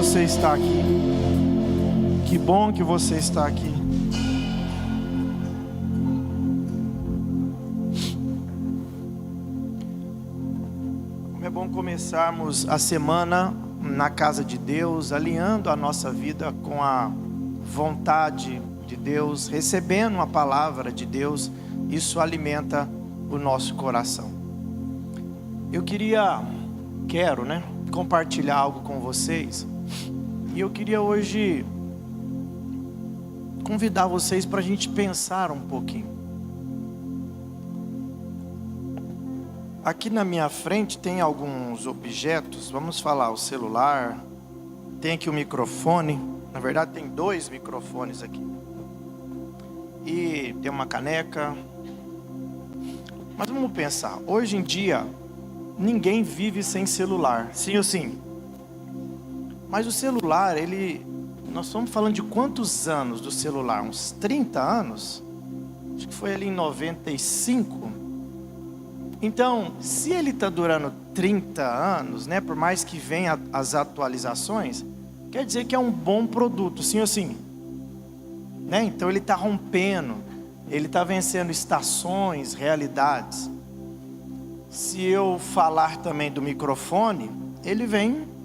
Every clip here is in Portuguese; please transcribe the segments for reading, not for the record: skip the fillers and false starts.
você está aqui. Que bom que você está aqui. Como é bom começarmos a semana na casa de Deus, alinhando a nossa vida com a vontade de Deus, recebendo uma palavra de Deus. Isso alimenta o nosso coração. Eu quero compartilhar algo com vocês. E eu queria hoje convidar vocês para a gente pensar um pouquinho. Aqui na minha frente tem alguns objetos. Vamos falar, o celular. Tem aqui o microfone. Na verdade tem 2 microfones aqui. E tem uma caneca. Mas vamos pensar, hoje em dia ninguém vive sem celular, sim ou sim? Mas o celular, nós estamos falando de quantos anos do celular? Uns 30 anos? Acho que foi ali em 95. Então, se ele está durando 30 anos, por mais que venham as atualizações, quer dizer que é um bom produto, sim ou sim? Então ele está rompendo, ele está vencendo estações, realidades. Se eu falar também do microfone,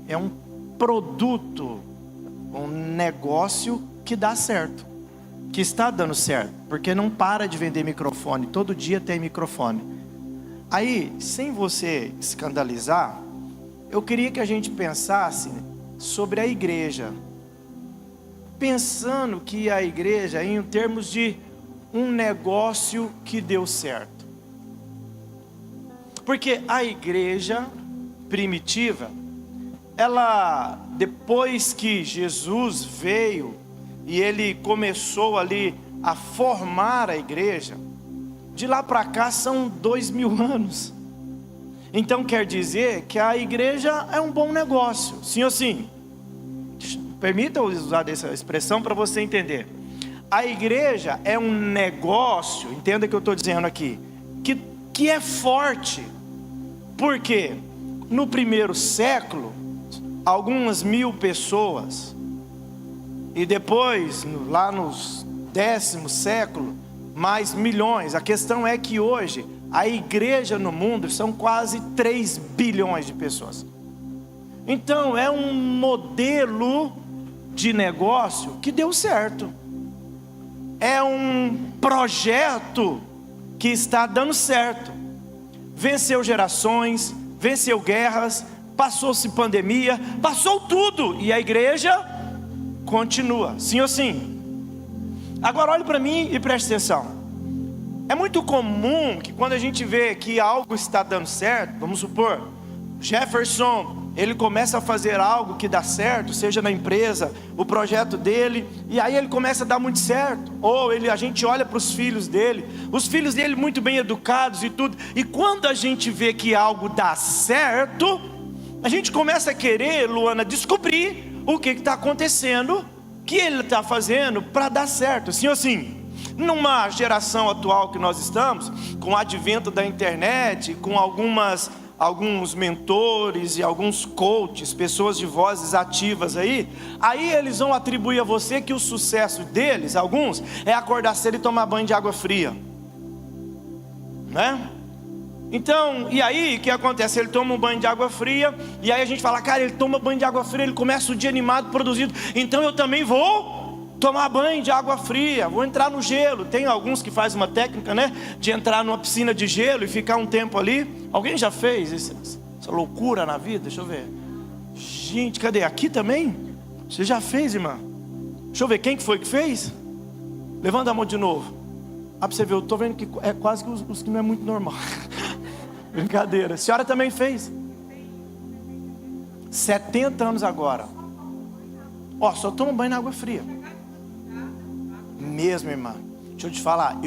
é um produto, um negócio que dá certo, que está dando certo, porque não para de vender microfone, todo dia tem microfone. Aí, sem você escandalizar, eu queria que a gente pensasse sobre a igreja, pensando que a igreja, em termos de um negócio que deu certo. Porque a igreja primitiva, ela, depois que Jesus veio e ele começou ali a formar a igreja, de lá para cá são 2000 anos. Então quer dizer que a igreja é um bom negócio, sim ou sim? Permita eu usar essa expressão para você entender. A igreja é um negócio, entenda o que eu estou dizendo aqui, que é forte. Porque no primeiro século, algumas 1000 pessoas, e depois, lá no 10º século, mais milhões. A questão é que hoje, a igreja no mundo são quase 3 bilhões de pessoas. Então é um modelo de negócio que deu certo. É um projeto que está dando certo. Venceu gerações, venceu guerras, passou-se pandemia, passou tudo, e a igreja continua, sim ou sim? Agora olhe para mim e preste atenção. É muito comum que quando a gente vê que algo está dando certo, vamos supor, Jefferson, ele começa a fazer algo que dá certo, seja na empresa, o projeto dele, e aí ele começa a dar muito certo. Ou a gente olha para os filhos dele muito bem educados e tudo, e quando a gente vê que algo dá certo, a gente começa a querer, Luana, descobrir o que está acontecendo, que ele está fazendo para dar certo, sim ou sim? Numa geração atual que nós estamos, com o advento da internet, com alguns mentores e alguns coaches, pessoas de vozes ativas aí eles vão atribuir a você que o sucesso deles, alguns, é acordar cedo e tomar banho de água fria, Então, e aí o que acontece? Ele toma um banho de água fria, e aí a gente fala, cara, ele toma banho de água fria, ele começa o dia animado, produzido, então eu também vou tomar banho de água fria, vou entrar no gelo. Tem alguns que fazem uma técnica, de entrar numa piscina de gelo e ficar um tempo ali. Alguém já fez essa loucura na vida? Deixa eu ver. Gente, cadê? Aqui também? Você já fez, irmã? Deixa eu ver, quem que foi que fez? Levanta a mão de novo. Para você ver, eu estou vendo que é quase que os que não é muito normal. Brincadeira. A senhora também fez? 70 anos agora. Só toma banho na água fria. Mesmo, irmã. Deixa eu te falar,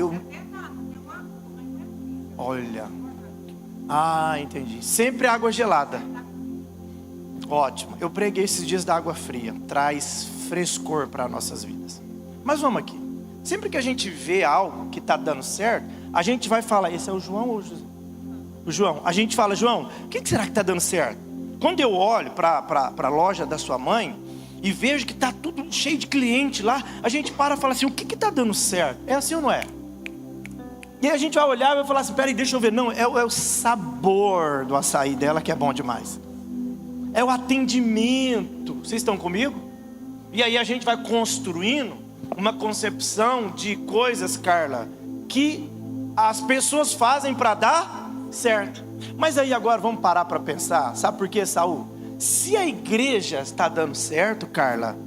olha. Entendi. Sempre água gelada. Ótimo. Eu preguei esses dias da água fria. Traz frescor para nossas vidas. Mas vamos aqui. Sempre que a gente vê algo que está dando certo, a gente vai falar, esse é o João ou o José? O João. A gente fala, João, o que será que está dando certo? Quando eu olho para a loja da sua mãe, e vejo que está tudo cheio de cliente lá, a gente para e fala assim, o que está dando certo? É assim ou não é? E aí a gente vai olhar e vai falar assim, peraí, deixa eu ver. Não, é o sabor do açaí dela que é bom demais. É o atendimento. Vocês estão comigo? E aí a gente vai construindo uma concepção de coisas, Carla, que as pessoas fazem para dar certo. Mas aí agora vamos parar para pensar. Sabe por quê, Saul? Se a igreja está dando certo, Carla,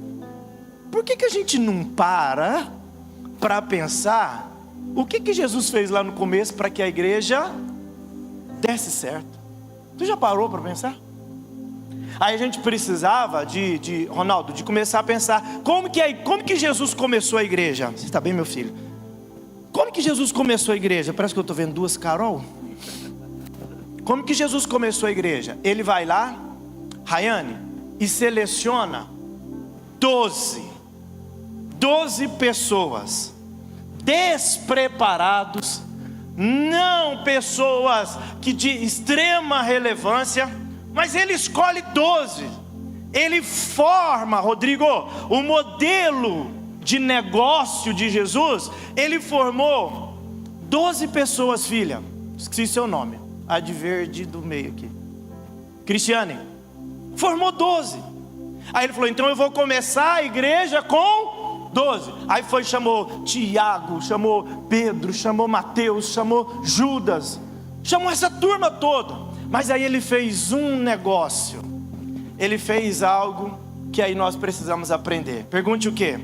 por que a gente não para pensar o que Jesus fez lá no começo para que a igreja desse certo? Tu já parou para pensar? Aí a gente precisava Ronaldo, de começar a pensar como que Jesus começou a igreja. Você está bem, meu filho? Como que Jesus começou a igreja? Parece que eu estou vendo duas Carol. Como que Jesus começou a igreja? Ele vai lá, Rayane, e seleciona 12 pessoas despreparados, não pessoas que de extrema relevância, mas ele escolhe 12. Ele forma, Rodrigo, o modelo de negócio de Jesus. Ele formou 12 pessoas, filha. Esqueci seu nome, a de verde do meio aqui, Cristiane. Formou 12. Aí ele falou, então eu vou começar a igreja com 12. Aí chamou Tiago, chamou Pedro, chamou Mateus, chamou Judas, chamou essa turma toda. Mas aí ele fez um negócio. Ele fez algo que aí nós precisamos aprender. Pergunte o quê?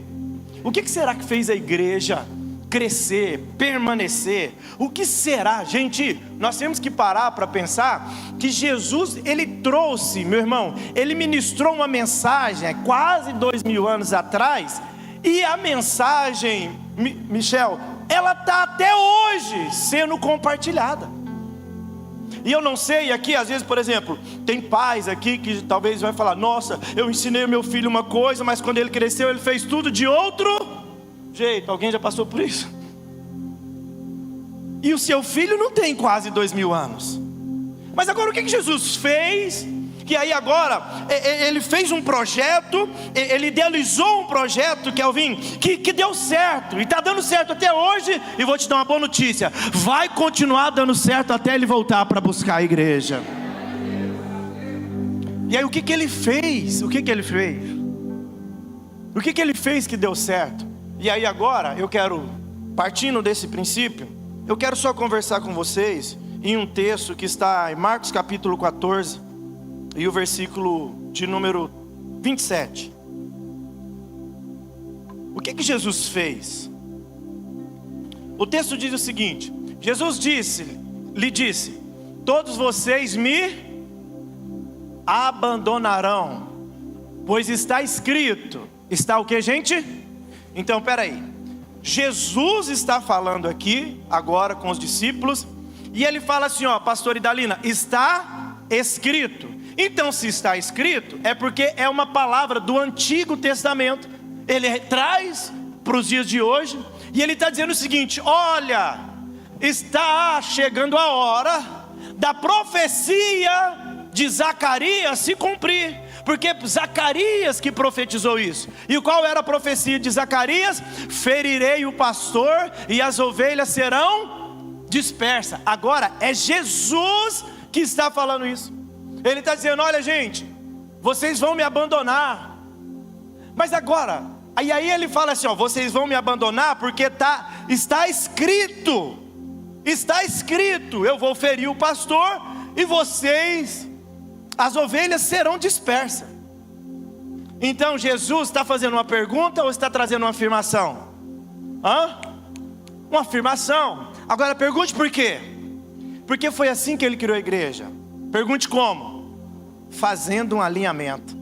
O que será que fez a igreja crescer, permanecer? O que será? Gente, nós temos que parar para pensar que Jesus, ele trouxe, meu irmão, ele ministrou uma mensagem há quase 2000 anos atrás. E a mensagem, Michel, ela está até hoje sendo compartilhada. E eu não sei, aqui às vezes, por exemplo, tem pais aqui que talvez vai falar, nossa, eu ensinei meu filho uma coisa, mas quando ele cresceu ele fez tudo de outro jeito. Alguém já passou por isso? E o seu filho não tem quase 2000 anos. Mas agora o que Jesus fez? Que aí agora, ele fez um projeto, ele idealizou um projeto, Kelvin, que deu certo, e está dando certo até hoje. E vou te dar uma boa notícia, vai continuar dando certo até ele voltar para buscar a igreja. E aí o que ele fez? O que ele fez? O que ele fez que deu certo? E aí agora, eu quero, partindo desse princípio, eu quero só conversar com vocês em um texto que está em Marcos capítulo 14, e o versículo de número 27. O que Jesus fez? O texto diz o seguinte: Jesus lhe disse, todos vocês me abandonarão, pois está escrito. Está o que, gente? Então, peraí. Jesus está falando aqui, agora com os discípulos, e ele fala assim, ó, pastor Idalina, está escrito. Então, se está escrito, é porque é uma palavra do Antigo Testamento. Ele traz para os dias de hoje, e ele está dizendo o seguinte: olha, está chegando a hora da profecia de Zacarias se cumprir. Porque Zacarias que profetizou isso. E qual era a profecia de Zacarias? Ferirei o pastor e as ovelhas serão dispersas. Agora é Jesus que está falando isso. Ele está dizendo, olha gente, vocês vão me abandonar. Mas agora, aí ele fala assim, ó, vocês vão me abandonar porque está escrito. Está escrito, eu vou ferir o pastor e vocês, as ovelhas serão dispersas. Então Jesus está fazendo uma pergunta ou está trazendo uma afirmação? Uma afirmação. Agora pergunte por quê? Porque foi assim que ele criou a igreja. Pergunte como? Fazendo um alinhamento.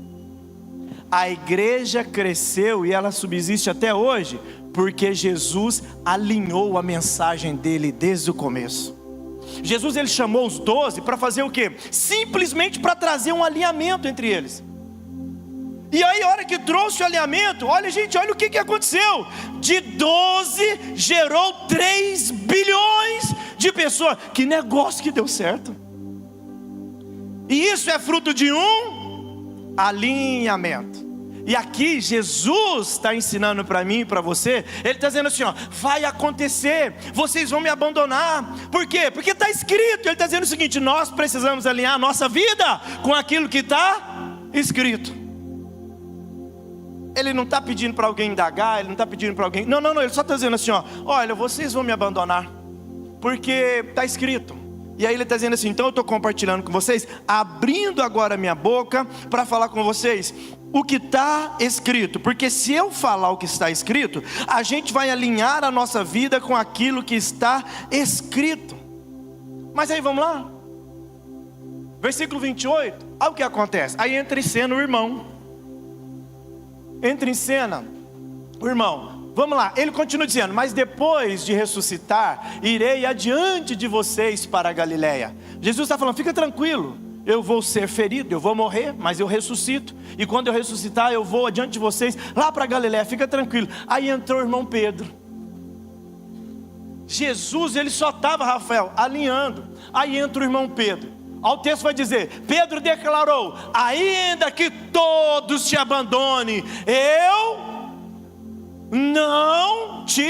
A igreja cresceu e ela subsiste até hoje porque Jesus alinhou a mensagem dele desde o começo. Jesus ele chamou os 12 para fazer o quê? Simplesmente para trazer um alinhamento entre eles. E aí a hora que trouxe o alinhamento, olha gente, olha o que aconteceu. De 12 gerou 3 bilhões de pessoas. Que negócio que deu certo. E isso é fruto de um alinhamento. E aqui Jesus está ensinando para mim e para você. Ele está dizendo assim, ó, vai acontecer, vocês vão me abandonar. Por quê? Porque está escrito. Ele está dizendo o seguinte: nós precisamos alinhar a nossa vida com aquilo que está escrito. Ele não está pedindo para alguém indagar, ele não está pedindo para alguém... Não, ele só está dizendo assim, ó, olha, vocês vão me abandonar, porque está escrito. E aí ele está dizendo assim, então eu estou compartilhando com vocês, abrindo agora a minha boca para falar com vocês o que está escrito. Porque se eu falar o que está escrito, a gente vai alinhar a nossa vida com aquilo que está escrito. Mas aí vamos lá, versículo 28, olha o que acontece. Aí entra em cena o irmão. Entra em cena o irmão. Vamos lá, ele continua dizendo: mas depois de ressuscitar, irei adiante de vocês para a Galileia. Jesus está falando, fica tranquilo, eu vou ser ferido, eu vou morrer, mas eu ressuscito. E quando eu ressuscitar, eu vou adiante de vocês lá para a Galileia, fica tranquilo. Aí entrou o irmão Pedro. Jesus, ele só estava, Rafael, alinhando. Aí entra o irmão Pedro. O texto vai dizer, Pedro declarou: ainda que todos te abandonem, eu não te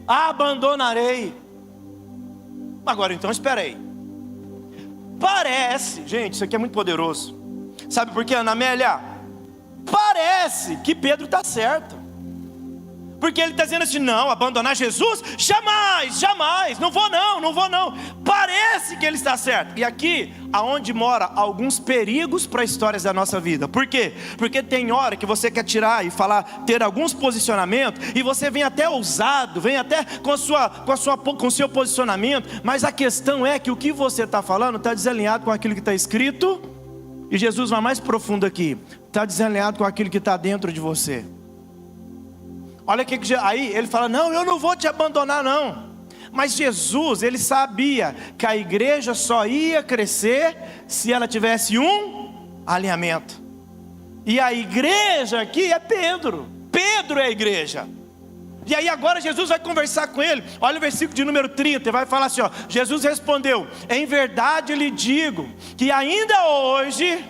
abandonarei. Agora então, espera aí. Parece, gente, isso aqui é muito poderoso. Sabe por quê, Ana Amélia? Parece que Pedro está certo. Porque ele está dizendo assim, não, abandonar Jesus? Jamais, jamais, não vou não. Parece que ele está certo. E aqui, aonde mora alguns perigos para histórias da nossa vida. Por quê? Porque tem hora que você quer tirar e falar, ter alguns posicionamentos, e você vem até ousado, vem até com o seu posicionamento, mas a questão é que o que você está falando está desalinhado com aquilo que está escrito. E Jesus vai mais profundo aqui, está desalinhado com aquilo que está dentro de você. Olha que aí ele fala, não, eu não vou te abandonar não. Mas Jesus, ele sabia que a igreja só ia crescer se ela tivesse um alinhamento. E a igreja aqui é Pedro. Pedro é a igreja. E aí agora Jesus vai conversar com ele. Olha o versículo de número 30, vai falar assim, ó, Jesus respondeu: em verdade lhe digo que ainda hoje,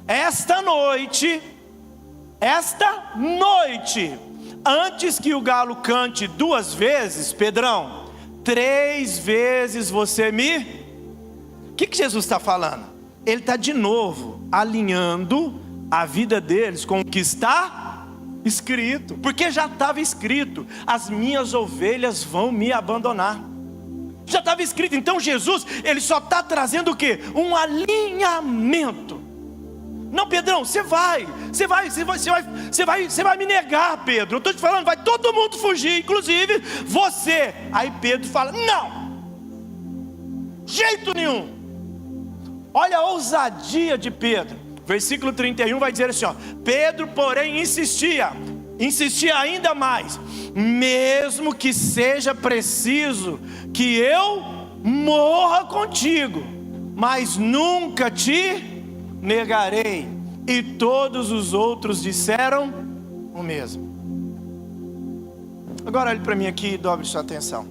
esta noite, antes que o galo cante 2 vezes, Pedrão, 3 vezes você me... O que Jesus está falando? Ele está de novo alinhando a vida deles com o que está escrito. Porque já estava escrito, as minhas ovelhas vão me abandonar. Já estava escrito. Então Jesus, ele só está trazendo o quê? Um alinhamento. Não, Pedrão, você vai me negar, Pedro. Eu estou te falando, vai todo mundo fugir, inclusive você. Aí Pedro fala, não, jeito nenhum. Olha a ousadia de Pedro. Versículo 31 vai dizer assim, ó, Pedro porém insistia ainda mais, mesmo que seja preciso que eu morra contigo, mas nunca te negarei. E todos os outros disseram o mesmo. Agora olhe para mim aqui e dobre sua atenção.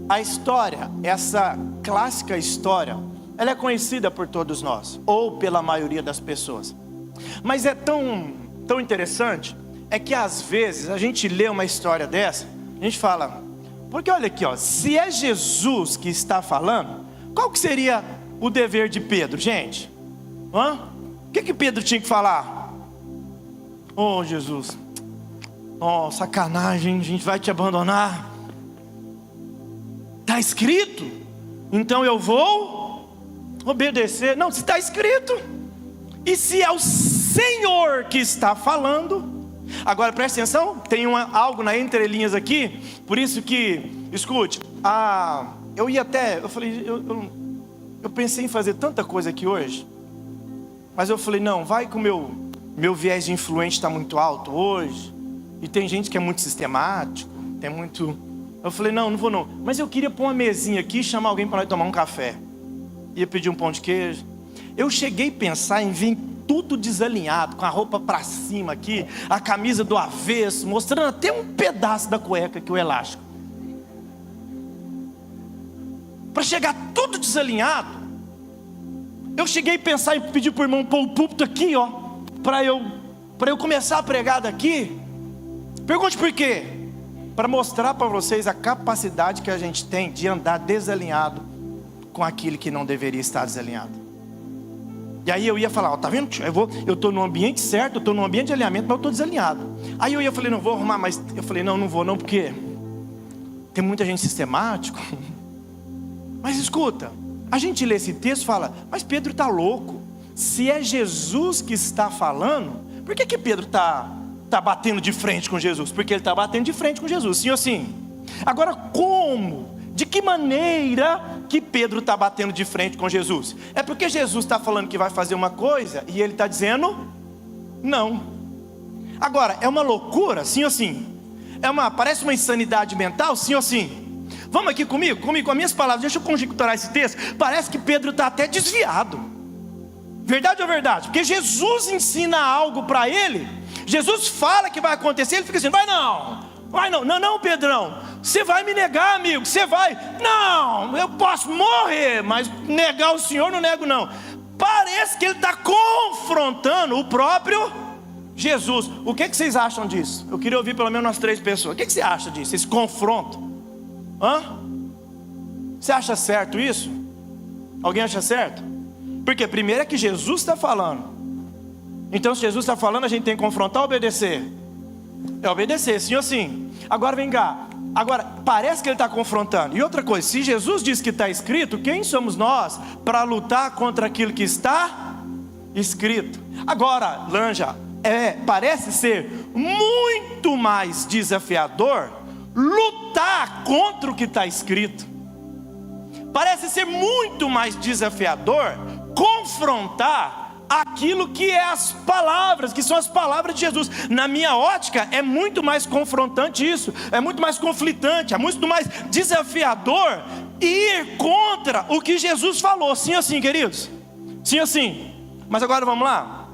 A história, essa clássica história, ela é conhecida por todos nós, ou pela maioria das pessoas. Mas é tão interessante, é que às vezes a gente lê uma história dessa, a gente fala, porque olha aqui, ó, se é Jesus que está falando, qual que seria o dever de Pedro, gente? O que Pedro tinha que falar? Oh Jesus, oh sacanagem, a gente vai te abandonar. Está escrito, então eu vou obedecer. Não, se está escrito, e se é o Senhor que está falando. Agora preste atenção, tem algo na entrelinhas aqui. Por isso que, escute, eu pensei em fazer tanta coisa aqui hoje, mas eu falei, não, vai que o meu viés de influente está muito alto hoje, e tem gente que é muito sistemático, tem muito... Eu falei, não vou não. Mas eu queria pôr uma mesinha aqui e chamar alguém para nós tomar um café. Ia pedir um pão de queijo. Eu cheguei a pensar em vir tudo desalinhado, com a roupa para cima aqui, a camisa do avesso, mostrando até um pedaço da cueca aqui, o elástico. Para chegar tudo desalinhado. Eu cheguei a pensar em pedir para o irmão pôr o púlpito aqui, ó, para eu para eu começar a pregar daqui? Pergunte por quê? Para mostrar para vocês a capacidade que a gente tem de andar desalinhado com aquilo que não deveria estar desalinhado. E aí eu ia falar, ó, tá vendo? Eu estou no ambiente certo, eu estou no ambiente de alinhamento, mas eu estou desalinhado. Aí eu falei, não vou arrumar, mas eu falei, não vou não, porque tem muita gente sistemático. Mas escuta, a gente lê esse texto e fala, mas Pedro está louco. Se é Jesus que está falando, por que Pedro está batendo de frente com Jesus? Porque ele está batendo de frente com Jesus, sim ou sim? Agora como? De que maneira que Pedro está batendo de frente com Jesus? É porque Jesus está falando que vai fazer uma coisa e ele está dizendo não. Agora, é uma loucura, sim ou sim? Parece uma insanidade mental, sim ou sim? Vamos aqui comigo, com as minhas palavras, deixa eu conjecturar esse texto. Parece que Pedro está até desviado. Verdade ou verdade? Porque Jesus ensina algo para ele, Jesus fala que vai acontecer, ele fica assim, vai não, Pedrão, você vai me negar, amigo, você vai, não, eu posso morrer, mas negar o Senhor não nego não. Parece que ele está confrontando o próprio Jesus. O que vocês acham disso? Eu queria ouvir pelo menos umas 3 pessoas. O que você acha disso, esse confronto? Você acha certo isso? Alguém acha certo? Porque primeiro é que Jesus está falando. Então se Jesus está falando, a gente tem que confrontar ou obedecer? É obedecer, sim ou sim? Agora vem cá. Agora, parece que ele está confrontando. E outra coisa, se Jesus diz que está escrito, quem somos nós para lutar contra aquilo que está escrito? Agora, Lanja, parece ser muito mais desafiador lutar contra o que está escrito. Parece ser muito mais desafiador confrontar aquilo que é as palavras, que são as palavras de Jesus. Na minha ótica, é muito mais confrontante isso, é muito mais conflitante, é muito mais desafiador ir contra o que Jesus falou. Sim ou sim, queridos? Sim ou sim? Mas agora vamos lá?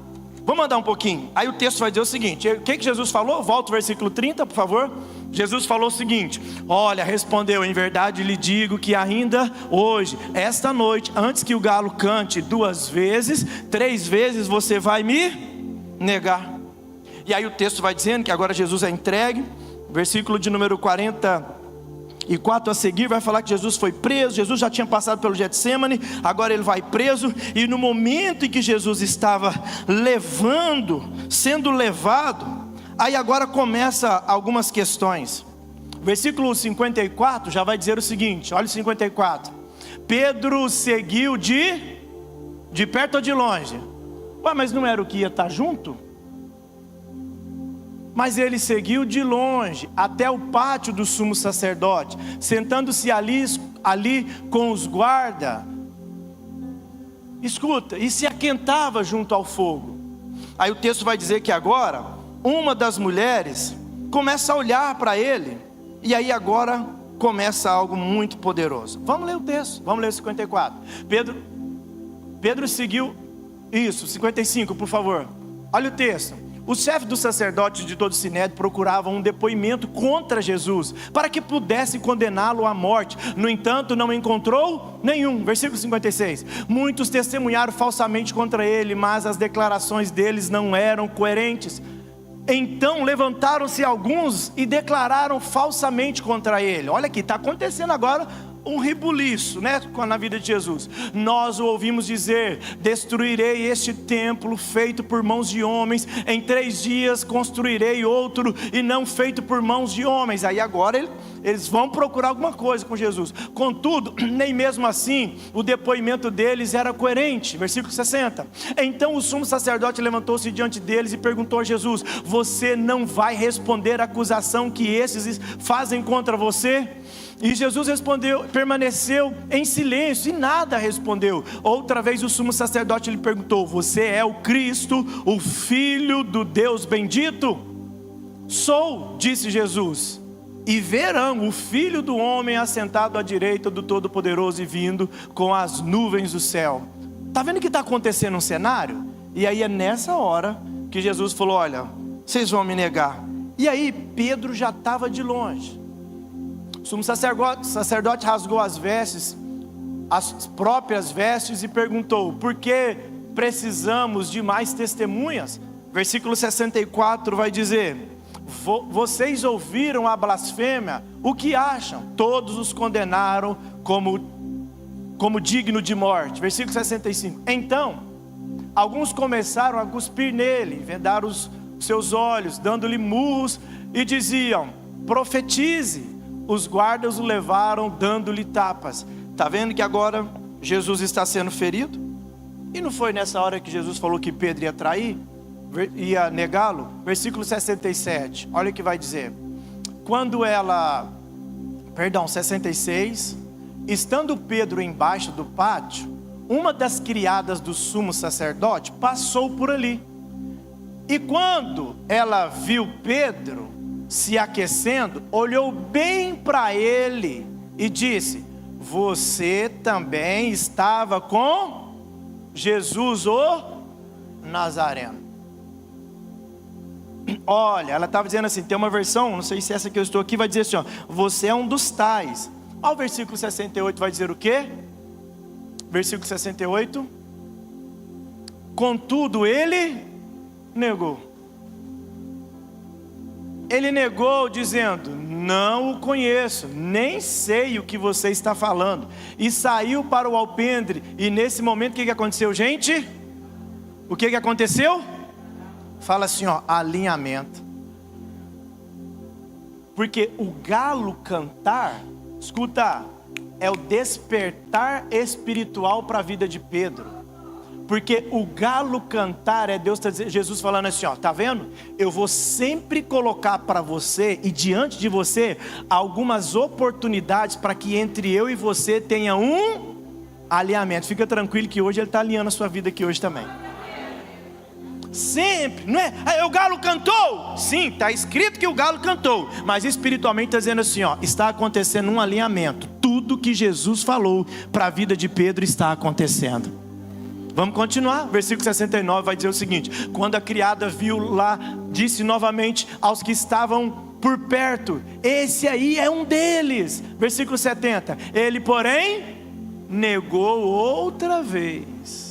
Vamos andar um pouquinho. Aí o texto vai dizer o seguinte, o que Jesus falou? Volta o versículo 30, por favor. Jesus falou o seguinte, olha, respondeu, em verdade lhe digo que ainda hoje, esta noite, antes que o galo cante 2 vezes, 3 vezes você vai me negar. E aí o texto vai dizendo que agora Jesus é entregue. Versículo de número 44 a seguir vai falar que Jesus foi preso. Jesus já tinha passado pelo Getsemane, agora ele vai preso. E no momento em que Jesus estava sendo levado, aí agora começa algumas questões. Versículo 54 já vai dizer o seguinte, olha o 54. Pedro seguiu de perto ou de longe? Ué, mas não era o que ia estar junto? Mas ele seguiu de longe até o pátio do sumo sacerdote, sentando-se ali com os guardas. Escuta, e se aquentava junto ao fogo. Aí o texto vai dizer que agora uma das mulheres começa a olhar para ele, e aí agora começa algo muito poderoso. Vamos ler o texto, vamos ler o 54. Pedro seguiu, isso, 55 por favor. Olha o texto. Os chefes dos sacerdotes de todo o Sinédrio procuravam um depoimento contra Jesus, para que pudesse condená-lo à morte. No entanto, não encontrou nenhum. Versículo 56. Muitos testemunharam falsamente contra ele, mas as declarações deles não eram coerentes. Então levantaram-se alguns e declararam falsamente contra ele. Olha aqui, está acontecendo agora um rebuliço, né, na vida de Jesus. Nós o ouvimos dizer: destruirei este templo feito por mãos de homens, em 3 dias construirei outro, e não feito por mãos de homens. Aí agora eles vão procurar alguma coisa com Jesus. Contudo, nem mesmo assim o depoimento deles era coerente. Versículo 60. Então o sumo sacerdote levantou-se diante deles e perguntou a Jesus: você não vai responder a acusação que esses fazem contra você? E Jesus permaneceu em silêncio e nada respondeu. Outra vez o sumo sacerdote lhe perguntou: você é o Cristo, o Filho do Deus bendito? Sou, disse Jesus. E verão o Filho do Homem assentado à direita do Todo-Poderoso e vindo com as nuvens do céu. Está vendo que está acontecendo um cenário? E aí é nessa hora que Jesus falou: olha, vocês vão me negar. E aí Pedro já estava de longe. O sumo sacerdote rasgou as próprias vestes e perguntou: por que precisamos de mais testemunhas? versículo 64 vai dizer: vocês ouviram a blasfêmia, o que acham? Todos os condenaram como digno de morte. Versículo 65. Então, alguns começaram a cuspir nele, vendaram os seus olhos, dando-lhe murros, e diziam: profetize. Os guardas o levaram, dando-lhe tapas. Está vendo que agora Jesus está sendo ferido? E não foi nessa hora que Jesus falou que Pedro ia trair? Ia negá-lo? Versículo 67, olha o que vai dizer. 66. Estando Pedro embaixo do pátio, uma das criadas do sumo sacerdote passou por ali. E quando ela viu Pedro se aquecendo, olhou bem para ele e disse: você também estava com Jesus o Nazareno. Olha, ela estava dizendo assim, tem uma versão, não sei se essa que eu estou aqui, vai dizer assim, ó, você é um dos tais. Olha o versículo 68, vai dizer o quê? Versículo 68. Contudo ele negou. Ele negou dizendo: não o conheço, nem sei o que você está falando. E saiu para o alpendre. E nesse momento o que aconteceu, gente? O que aconteceu? Fala assim, ó, alinhamento. Porque o galo cantar, escuta, é o despertar espiritual para a vida de Pedro. Porque o galo cantar é Deus, Jesus falando assim, ó, tá vendo? Eu vou sempre colocar para você e diante de você algumas oportunidades para que entre eu e você tenha um alinhamento. Fica tranquilo que hoje Ele está alinhando a sua vida aqui hoje também. Sempre, não é? Aí, o galo cantou? Sim, está escrito que o galo cantou. Mas espiritualmente está dizendo assim, ó, está acontecendo um alinhamento. Tudo que Jesus falou para a vida de Pedro está acontecendo. Vamos continuar, versículo 69 vai dizer o seguinte: quando a criada viu lá, disse novamente aos que estavam por perto: esse aí é um deles. Versículo 70, ele porém negou outra vez.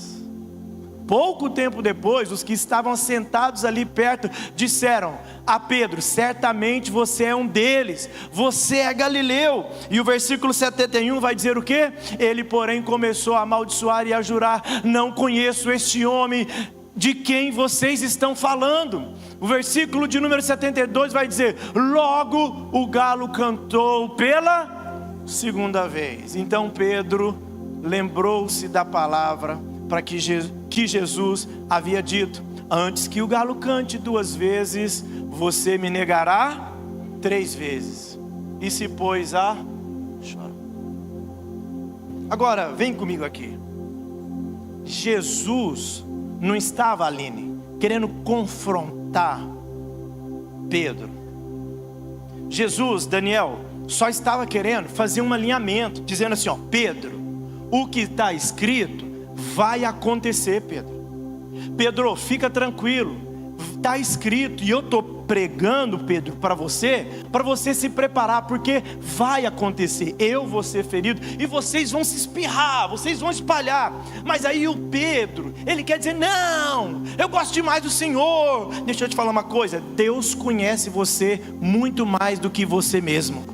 Pouco tempo depois, os que estavam sentados ali perto disseram a Pedro: certamente você é um deles, você é Galileu. E o versículo 71 vai dizer o quê? Ele porém começou a amaldiçoar e a jurar: não conheço este homem de quem vocês estão falando. O versículo de número 72 vai dizer: logo o galo cantou pela segunda vez. Então Pedro lembrou-se da palavra para que Jesus havia dito: antes que o galo cante 2 vezes, você me negará 3 vezes. E se pôs a chorar. Agora, vem comigo aqui. Jesus não estava, Aline, querendo confrontar Pedro. Jesus, Daniel, só estava querendo fazer um alinhamento, dizendo assim, ó, Pedro, o que está escrito vai acontecer, Pedro. Pedro, fica tranquilo, está escrito, e eu estou pregando, Pedro, para você se preparar, porque vai acontecer. Eu vou ser ferido, e vocês vão se espirrar, vocês vão espalhar. Mas aí o Pedro, ele quer dizer, não, eu gosto demais do Senhor. Deixa eu te falar uma coisa, Deus conhece você muito mais do que você mesmo.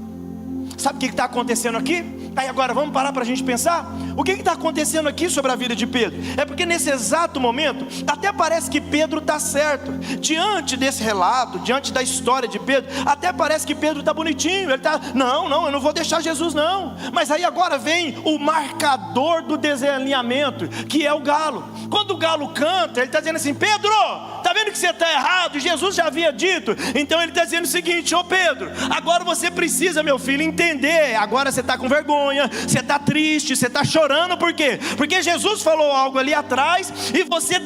Sabe o que está acontecendo aqui? Aí agora vamos parar para a gente pensar. O que está acontecendo aqui sobre a vida de Pedro? É porque nesse exato momento, até parece que Pedro está certo. Diante desse relato, diante da história de Pedro, até parece que Pedro está bonitinho. Ele está, não, eu não vou deixar Jesus não. Mas aí agora vem o marcador do desalinhamento, que é o galo. Quando o galo canta, ele está dizendo assim, Pedro, está vendo que você está errado? Jesus já havia dito. Então ele está dizendo o seguinte, ô Pedro, agora você precisa, meu filho, entender. Agora você está com vergonha, você está triste, você está chorando, por quê? Porque Jesus falou algo ali atrás e você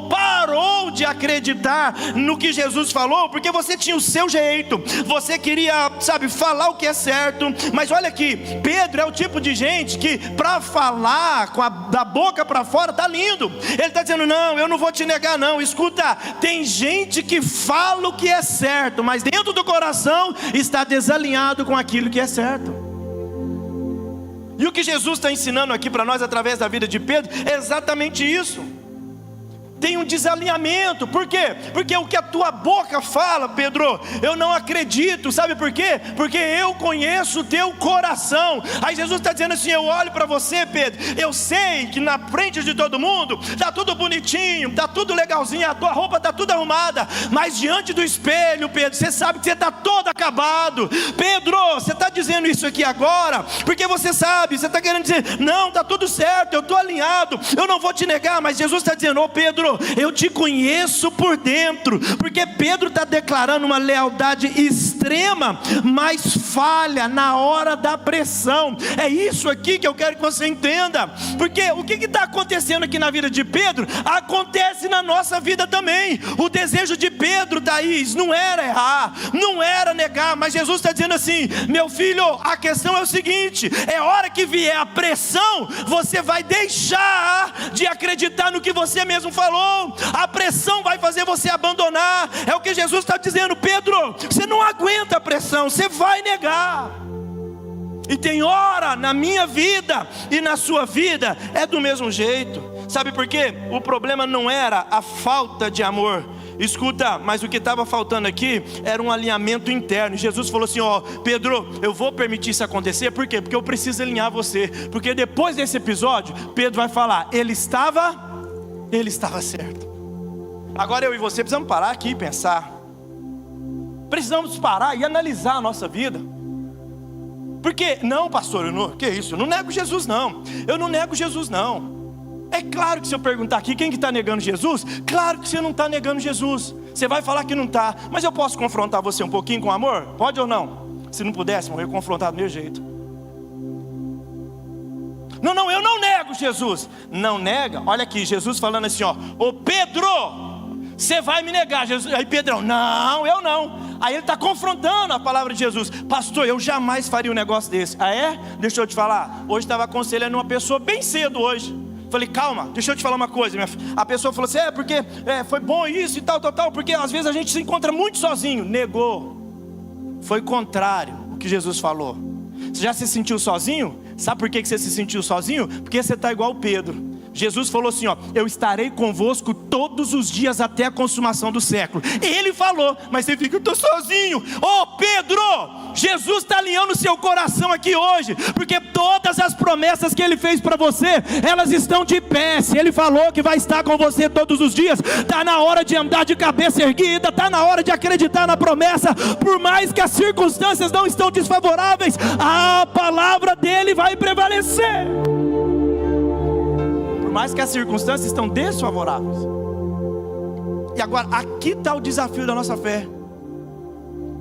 parou de acreditar no que Jesus falou, porque você tinha o seu jeito, você queria, falar o que é certo. Mas olha aqui, Pedro é o tipo de gente que para falar da boca para fora tá lindo. Ele está dizendo, não, eu não vou te negar não. Escuta, tem gente que fala o que é certo, mas dentro do coração está desalinhado com aquilo que é certo. E o que Jesus está ensinando aqui para nós através da vida de Pedro é exatamente isso. Tem um desalinhamento. Por quê? Porque o que a tua boca fala, Pedro, eu não acredito. Sabe por quê? Porque eu conheço o teu coração. Aí Jesus está dizendo assim: eu olho para você, Pedro, eu sei que na frente de todo mundo está tudo bonitinho, está tudo legalzinho, a tua roupa está tudo arrumada, mas diante do espelho, Pedro, você sabe que você está todo acabado. Pedro, você está dizendo isso aqui agora porque você sabe, você está querendo dizer, não, está tudo certo, eu estou alinhado, eu não vou te negar. Mas Jesus está dizendo: ô Pedro, eu te conheço por dentro. Porque Pedro está declarando uma lealdade extrema, mas falha na hora da pressão. É isso aqui que eu quero que você entenda. Porque o que está acontecendo aqui na vida de Pedro, acontece na nossa vida também. O desejo de Pedro, Thaís, não era errar, não era negar, mas Jesus está dizendo assim: meu filho, a questão é o seguinte, é hora que vier a pressão, você vai deixar de acreditar no que você mesmo falou. A pressão vai fazer você abandonar. É o que Jesus está dizendo: Pedro, você não aguenta a pressão, você vai negar. E tem hora na minha vida e na sua vida é do mesmo jeito. Sabe por quê? O problema não era a falta de amor. Escuta, mas o que estava faltando aqui era um alinhamento interno. E Jesus falou assim: ó, Pedro, eu vou permitir isso acontecer. Por quê? Porque eu preciso alinhar você. Porque depois desse episódio, Pedro vai falar: ele estava certo. Agora eu e você precisamos parar aqui e pensar. Precisamos parar e analisar a nossa vida. Porque, não, pastor, que isso? Eu não nego Jesus não. Eu não nego Jesus não. É claro que se eu perguntar aqui, quem que está negando Jesus? Claro que você não está negando Jesus. Você vai falar que não está. Mas eu posso confrontar você um pouquinho com amor? Pode ou não? Se não pudesse, eu ia confrontar do meu jeito. Não, eu não nego Jesus. Não nega? Olha aqui, Jesus falando assim, ó: ô Pedro, você vai me negar. Jesus, aí Pedrão: não, eu não. Aí ele está confrontando a palavra de Jesus: pastor, eu jamais faria um negócio desse. Ah é? Deixa eu te falar, hoje estava aconselhando uma pessoa bem cedo hoje. Falei: calma, deixa eu te falar uma coisa. A pessoa falou assim: porque foi bom isso e tal, porque às vezes a gente se encontra muito sozinho. Negou. Foi contrário o que Jesus falou. Você já se sentiu sozinho? Sabe por que você se sentiu sozinho? Porque você está igual Pedro. Jesus falou assim, ó: eu estarei convosco todos os dias até a consumação do século. Ele falou, mas você fica: eu estou sozinho. Ô Pedro, Jesus está alinhando o seu coração aqui hoje, porque todas as promessas que Ele fez para você, elas estão de pé. Se Ele falou que vai estar com você todos os dias, está na hora de andar de cabeça erguida, está na hora de acreditar na promessa. Por mais que as circunstâncias não estão desfavoráveis, a palavra dEle vai prevalecer. Mais que as circunstâncias estão desfavoráveis. E agora, aqui está o desafio da nossa fé.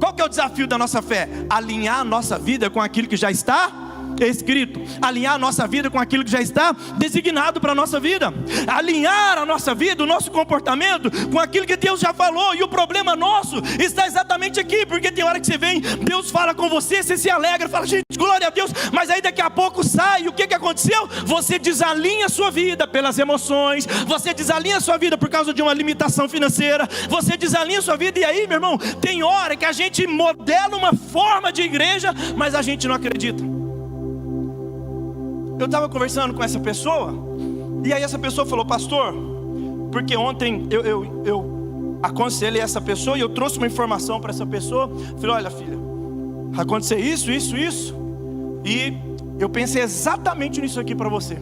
Qual que é o desafio da nossa fé? Alinhar a nossa vida com aquilo que já está escrito. Alinhar a nossa vida com aquilo que já está designado para a nossa vida. Alinhar a nossa vida, o nosso comportamento com aquilo que Deus já falou. E o problema nosso está exatamente aqui, porque tem hora que você vem, Deus fala com você, você se alegra, fala: gente, glória a Deus. Mas aí daqui a pouco sai, e o que aconteceu? Você desalinha a sua vida pelas emoções, você desalinha a sua vida por causa de uma limitação financeira, você desalinha a sua vida. E aí, meu irmão, tem hora que a gente modela uma forma de igreja, mas a gente não acredita. Eu estava conversando com essa pessoa, e aí essa pessoa falou: pastor, porque ontem eu aconselhei essa pessoa, e eu trouxe uma informação para essa pessoa. Falei: olha filha, aconteceu isso, e eu pensei exatamente nisso aqui para você.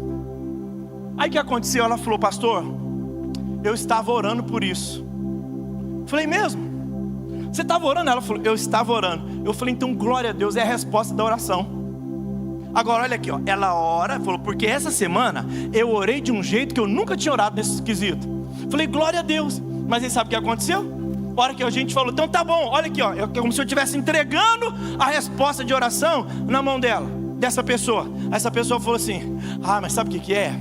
Aí o que aconteceu? Ela falou: pastor, eu estava orando por isso. Falei: mesmo? Você estava orando? Ela falou: eu estava orando. Eu falei: então glória a Deus, é a resposta da oração. Agora olha aqui, ó, ela ora, falou: porque essa semana eu orei de um jeito que eu nunca tinha orado nesse esquisito. Falei: glória a Deus. Mas aí sabe o que aconteceu? A hora que a gente falou: então tá bom, olha aqui, ó, é como se eu estivesse entregando a resposta de oração na mão dela, dessa pessoa. Essa pessoa falou assim: ah, mas sabe o que é?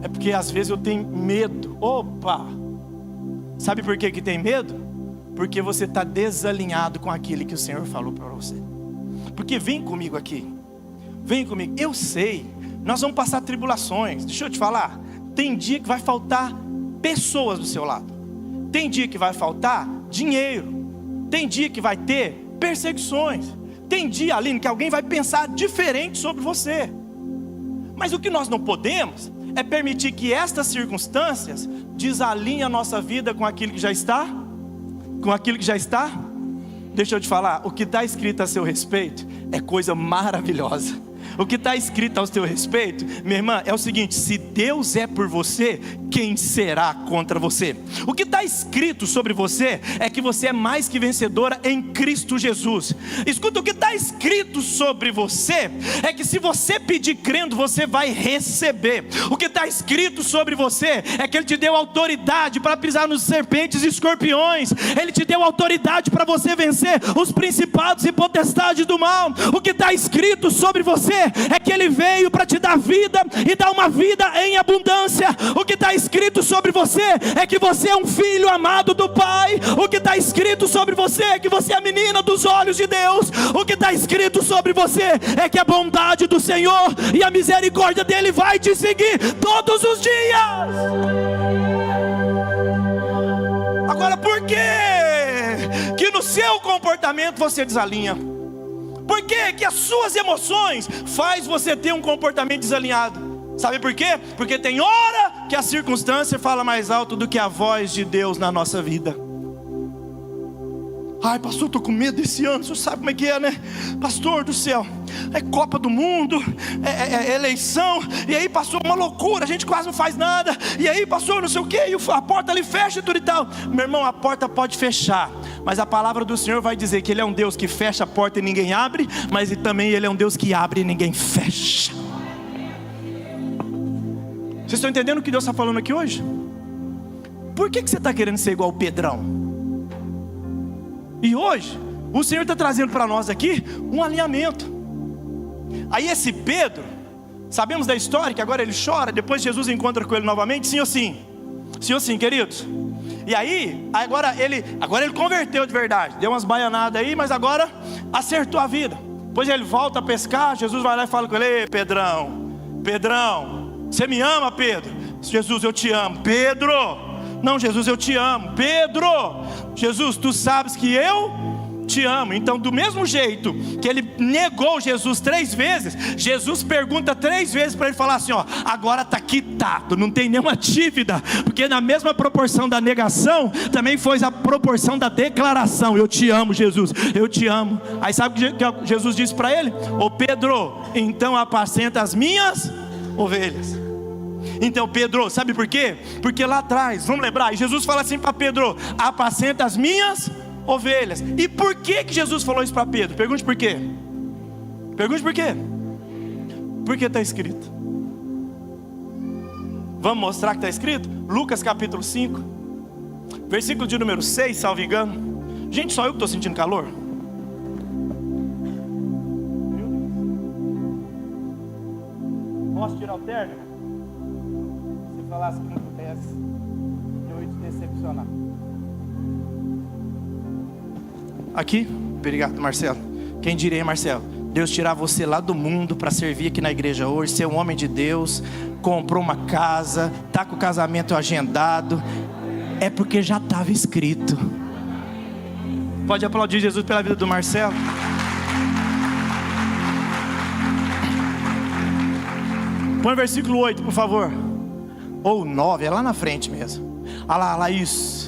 É porque às vezes eu tenho medo. Opa! Sabe por que tem medo? Porque você está desalinhado com aquilo que o Senhor falou para você. Porque vem comigo aqui. Vem comigo, eu sei, nós vamos passar tribulações. Deixa eu te falar, tem dia que vai faltar pessoas do seu lado. Tem dia que vai faltar dinheiro. Tem dia que vai ter perseguições. Tem dia, Aline, que alguém vai pensar diferente sobre você. Mas o que nós não podemos é permitir que estas circunstâncias desalinha a nossa vida com aquilo que já está? Com aquilo que já está? Deixa eu te falar, o que está escrito a seu respeito é coisa maravilhosa. O que está escrito ao seu respeito, minha irmã, é o seguinte: se Deus é por você, quem será contra você? O que está escrito sobre você é que você é mais que vencedora em Cristo Jesus. Escuta, o que está escrito sobre você é que se você pedir crendo, você vai receber. O que está escrito sobre você é que Ele te deu autoridade para pisar nos serpentes e escorpiões. Ele te deu autoridade para você vencer os principados e potestades do mal. O que está escrito sobre você é que Ele veio para te dar vida e dar uma vida em abundância. O que está escrito sobre você é que você é um filho amado do Pai. O que está escrito sobre você é que você é a menina dos olhos de Deus. O que está escrito sobre você é que a bondade do Senhor e a misericórdia dele vai te seguir todos os dias. Agora, por que no seu comportamento você desalinha? Por que as suas emoções faz você ter um comportamento desalinhado? Sabe por quê? Porque tem hora que a circunstância fala mais alto do que a voz de Deus na nossa vida. Ai, pastor, estou com medo desse ano. Você sabe como é que é, né? Pastor do céu, é Copa do Mundo, é eleição. E aí, pastor, uma loucura, a gente quase não faz nada. E aí, pastor, não sei o que, e a porta ali fecha e tudo e tal. Meu irmão, a porta pode fechar, mas a palavra do Senhor vai dizer que Ele é um Deus que fecha a porta e ninguém abre, mas também Ele é um Deus que abre e ninguém fecha. Vocês estão entendendo o que Deus está falando aqui hoje? Por que você está querendo ser igual o Pedrão? E hoje, o Senhor está trazendo para nós aqui um alinhamento. Aí esse Pedro, sabemos da história que agora ele chora, depois Jesus encontra com ele novamente, sim ou sim? Sim ou sim, queridos? E aí, agora ele converteu de verdade, deu umas baianadas aí, mas agora acertou a vida. Depois ele volta a pescar, Jesus vai lá e fala com ele: ei, Pedrão, você me ama, Pedro? Jesus, eu te amo. Pedro, não, Jesus, eu te amo. Pedro, Jesus, tu sabes que eu te amo. Então, do mesmo jeito que ele negou Jesus 3 vezes, Jesus pergunta 3 vezes para ele falar assim: ó, agora está quitado, não tem nenhuma dívida, porque na mesma proporção da negação, também foi a proporção da declaração: eu te amo, Jesus, eu te amo. Aí sabe o que Jesus disse para ele? Ô Pedro, então apacenta as minhas ovelhas. Então Pedro, sabe por quê? Porque lá atrás, vamos lembrar, Jesus fala assim para Pedro: apacenta as minhas ovelhas. E por que Jesus falou isso para Pedro? Pergunte por quê. Pergunte por quê. Porque está escrito. Vamos mostrar que está escrito? Lucas capítulo 5, versículo de número 6, salvo engano. Gente, só eu que estou sentindo calor? Posso tirar o terno? Se falasse que não pudesse, eu ia te decepcionar. Aqui, obrigado, Marcelo. Quem diria, Marcelo? Deus tirar você lá do mundo para servir aqui na igreja hoje, ser um homem de Deus, comprou uma casa, está com o casamento agendado, é porque já estava escrito. Pode aplaudir Jesus pela vida do Marcelo. Põe o versículo 8, por favor. Ou 9, é lá na frente mesmo. Olha lá, isso.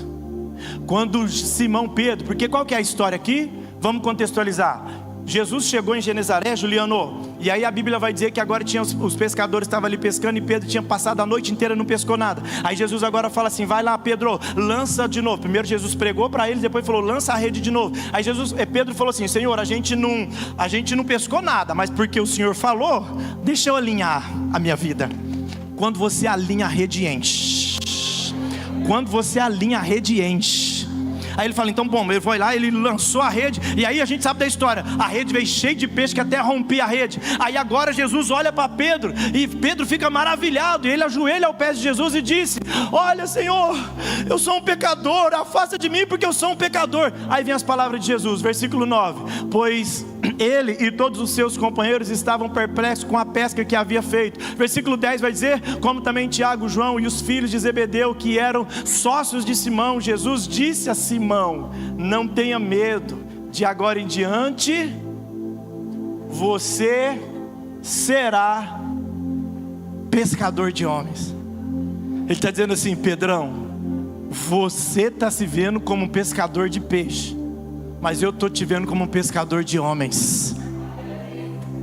Quando Simão Pedro, porque qual que é a história aqui? Vamos contextualizar. Jesus chegou em Genezaré, Juliano, e aí a Bíblia vai dizer que agora tinha os pescadores estavam ali pescando, e Pedro tinha passado a noite inteira e não pescou nada. Aí Jesus agora fala assim: vai lá, Pedro, lança de novo. Primeiro Jesus pregou para eles, depois falou: lança a rede de novo. Aí Pedro falou assim: Senhor, a gente não pescou nada, mas porque o Senhor falou, deixa eu alinhar a minha vida. Quando você alinha, a rede enche. Quando você alinha, a rede enche. Aí ele fala: então bom, ele foi lá, ele lançou a rede, e aí a gente sabe da história, a rede veio cheia de peixe que até rompia a rede. Aí agora Jesus olha para Pedro, e Pedro fica maravilhado, e ele ajoelha ao pé de Jesus e disse: olha, Senhor, eu sou um pecador, afasta de mim porque eu sou um pecador. Aí vem as palavras de Jesus, versículo 9: pois ele e todos os seus companheiros estavam perplexos com a pesca que havia feito. Versículo 10 vai dizer: como também Tiago, João e os filhos de Zebedeu, que eram sócios de Simão, Jesus disse a Simão: não tenha medo, de agora em diante você será pescador de homens. Ele está dizendo assim: Pedrão, Você está se vendo como um pescador de peixe, mas eu estou te vendo como um pescador de homens.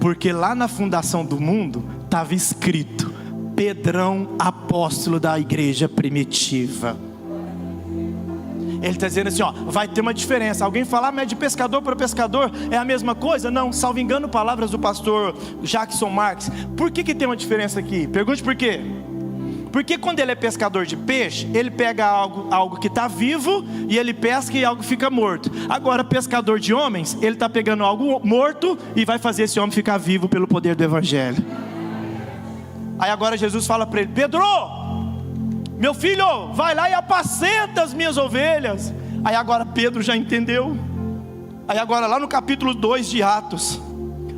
Porque lá na fundação do mundo estava escrito: Pedrão, apóstolo da igreja primitiva. Ele está dizendo assim, ó, vai ter uma diferença. Alguém falar, mas de pescador para pescador é a mesma coisa? Não, salvo engano, palavras do pastor Jackson Marques. Por que tem uma diferença aqui? Pergunte por quê. Porque quando ele é pescador de peixe, ele pega algo que está vivo e ele pesca e algo fica morto. Agora, pescador de homens, ele está pegando algo morto e vai fazer esse homem ficar vivo pelo poder do evangelho. Aí agora Jesus fala para ele: Pedro, meu filho, vai lá e apacenta as minhas ovelhas. Aí agora Pedro já entendeu. Aí agora lá no capítulo 2 de Atos,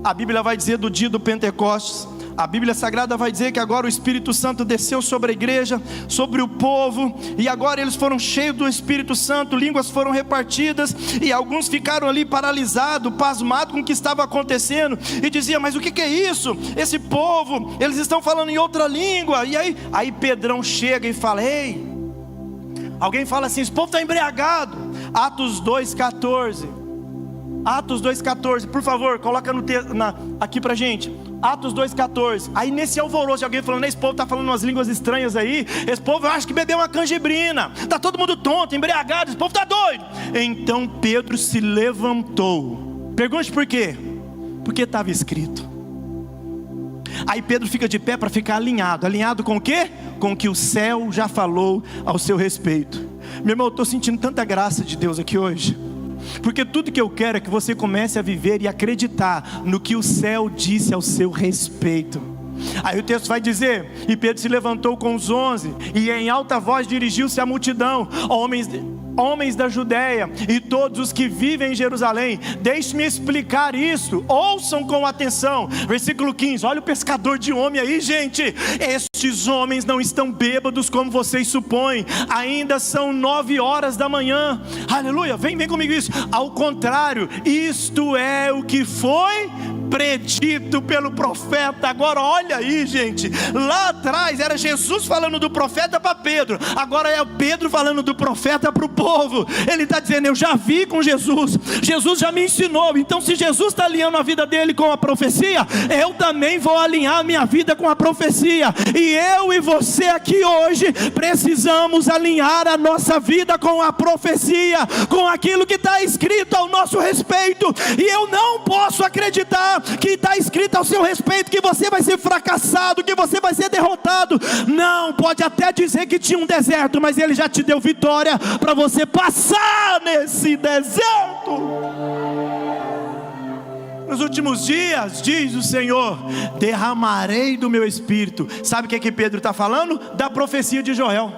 a Bíblia vai dizer do dia do Pentecostes. A Bíblia Sagrada vai dizer que agora o Espírito Santo desceu sobre a igreja, sobre o povo, e agora eles foram cheios do Espírito Santo, línguas foram repartidas, e alguns ficaram ali paralisados, pasmados com o que estava acontecendo, e diziam: mas o que é isso? Esse povo, eles estão falando em outra língua. E aí Pedrão chega e fala: ei, alguém fala assim, esse povo está embriagado. Atos 2,14, Atos 2,14, por favor, coloca aqui pra gente. Atos 2,14. Aí nesse alvoroço, alguém falando: esse povo está falando umas línguas estranhas aí, esse povo acha que bebeu uma canjibrina, está todo mundo tonto, embriagado, esse povo está doido. Então Pedro se levantou. Pergunte por quê? Porque estava escrito. Aí Pedro fica de pé para ficar alinhado. Alinhado com o quê? Com o que o céu já falou ao seu respeito. Meu irmão, eu estou sentindo tanta graça de Deus aqui hoje, porque tudo que eu quero é que você comece a viver e acreditar no que o céu disse ao seu respeito. Aí o texto vai dizer: e Pedro se levantou com os 11 e em alta voz dirigiu-se à multidão: homens da Judéia e todos os que vivem em Jerusalém, deixe-me explicar isso, ouçam com atenção. Versículo 15, olha o pescador de homem aí, gente. Estes homens não estão bêbados como vocês supõem, ainda são 9 horas da manhã. Aleluia, vem comigo isso. Ao contrário, isto é o que foi predito pelo profeta. Agora olha aí, gente, lá atrás era Jesus falando do profeta para Pedro, agora é Pedro falando do profeta para o povo. Ele está dizendo: eu já vi com Jesus, Jesus já me ensinou. Então se Jesus está alinhando a vida dele com a profecia, eu também vou alinhar a minha vida com a profecia. E eu e você aqui hoje precisamos alinhar a nossa vida com a profecia, com aquilo que está escrito ao nosso respeito. E eu não posso acreditar que está escrito ao seu respeito que você vai ser fracassado, que você vai ser derrotado. Não, pode até dizer que tinha um deserto, mas ele já te deu vitória para você passar nesse deserto. Nos últimos dias, diz o Senhor, derramarei do meu espírito. Sabe o que Pedro está falando? Da profecia de Joel.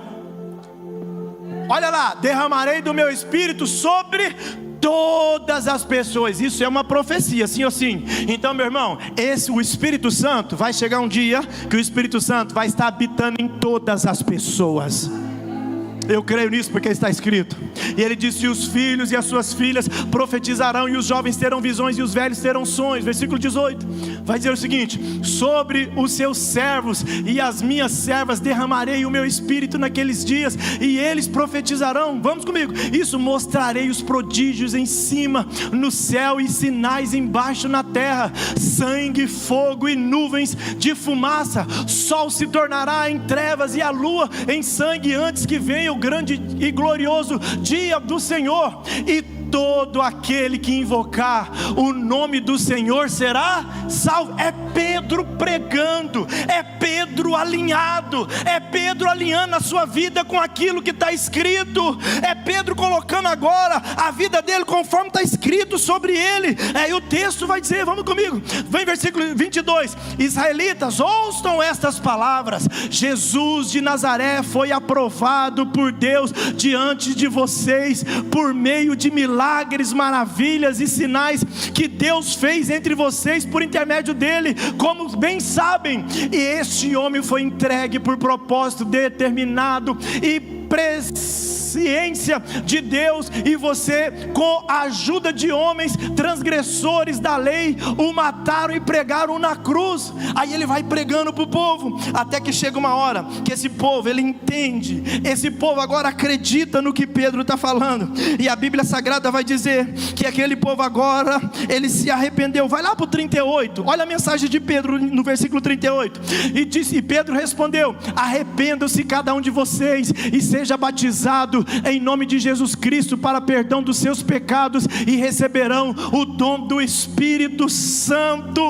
Olha lá, derramarei do meu espírito sobre todas as pessoas. Isso é uma profecia, sim ou sim? Então, meu irmão, o Espírito Santo, vai chegar um dia que o Espírito Santo vai estar habitando em todas as pessoas. Eu creio nisso porque está escrito. E ele disse: os filhos e as suas filhas profetizarão, e os jovens terão visões, e os velhos terão sonhos. Versículo 18 vai dizer o seguinte: sobre os seus servos e as minhas servas derramarei o meu espírito naqueles dias, e eles profetizarão. Vamos comigo. Isso, mostrarei os prodígios em cima no céu e sinais embaixo na terra: sangue, fogo e nuvens de fumaça. Sol se tornará em trevas e a lua em sangue, antes que venha o grande e glorioso dia do Senhor. E todo aquele que invocar o nome do Senhor será salvo. É Pedro pregando, é Pedro alinhado, é Pedro alinhando a sua vida com aquilo que está escrito, é Pedro colocando agora a vida dele conforme está escrito sobre ele. Aí o texto vai dizer, vamos comigo, vem versículo 22, israelitas, ouçam estas palavras: Jesus de Nazaré foi aprovado por Deus diante de vocês, por meio de milagres, maravilhas e sinais que Deus fez entre vocês por intermédio dele, como bem sabem. E este homem foi entregue por propósito determinado e preciso ciência de Deus, e você, com a ajuda de homens transgressores da lei, o mataram e pregaram na cruz. Aí ele vai pregando para o povo, até que chega uma hora que esse povo, ele entende, esse povo agora acredita no que Pedro está falando, e a Bíblia Sagrada vai dizer que aquele povo agora, ele se arrependeu. Vai lá para o 38, olha a mensagem de Pedro no versículo 38, e Pedro respondeu: arrependam-se cada um de vocês e seja batizado em nome de Jesus Cristo para perdão dos seus pecados, e receberão o dom do Espírito Santo.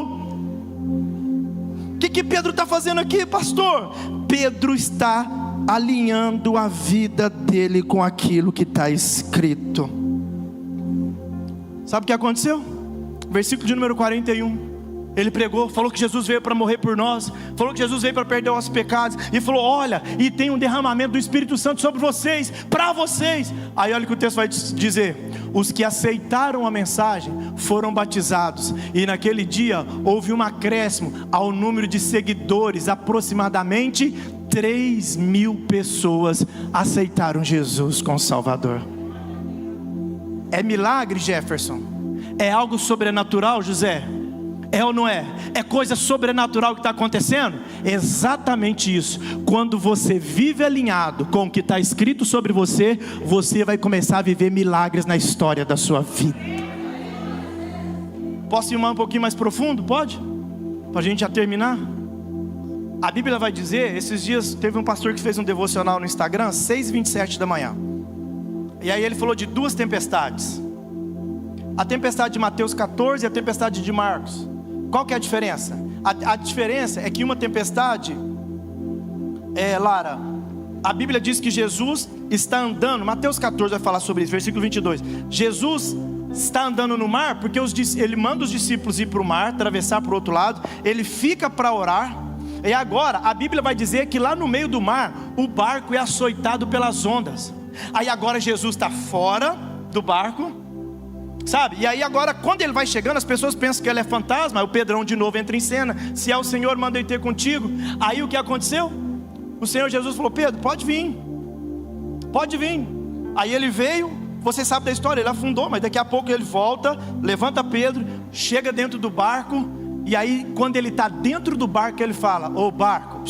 O que Pedro está fazendo aqui, pastor? Pedro está alinhando a vida dele com aquilo que está escrito. Sabe o que aconteceu? Versículo de número 41. Ele pregou, falou que Jesus veio para morrer por nós, falou que Jesus veio para perder os pecados, e falou: olha, e tem um derramamento do Espírito Santo sobre vocês, para vocês. Aí olha o que o texto vai dizer: os que aceitaram a mensagem foram batizados, e naquele dia houve um acréscimo ao número de seguidores. Aproximadamente 3.000 pessoas aceitaram Jesus como Salvador. É milagre, Jefferson? É algo sobrenatural, José? É ou não é? É coisa sobrenatural que está acontecendo? Exatamente isso. Quando você vive alinhado com o que está escrito sobre você, você vai começar a viver milagres na história da sua vida. Posso ir um pouquinho mais profundo? Pode? Para a gente já terminar. A Bíblia vai dizer, esses dias teve um pastor que fez um devocional no Instagram, 6h27 da manhã. E aí ele falou de duas tempestades. A tempestade de Mateus 14 e a tempestade de Marcos. Qual que é a diferença? A diferença é que uma tempestade, Lara, a Bíblia diz que Jesus está andando, Mateus 14 vai falar sobre isso, versículo 22. Jesus está andando no mar, porque ele manda os discípulos ir para o mar, atravessar para o outro lado, ele fica para orar, e agora a Bíblia vai dizer que lá no meio do mar, o barco é açoitado pelas ondas. Aí agora Jesus está fora do barco, sabe? E aí agora, quando ele vai chegando, as pessoas pensam que ele é fantasma. Aí o Pedrão de novo entra em cena: se é o Senhor, manda eu ter contigo. Aí o que aconteceu? O Senhor Jesus falou: Pedro, pode vir, pode vir. Aí ele veio, você sabe da história, ele afundou, mas daqui a pouco ele volta, levanta Pedro, chega dentro do barco. E aí quando ele está dentro do barco, ele fala: ô barco,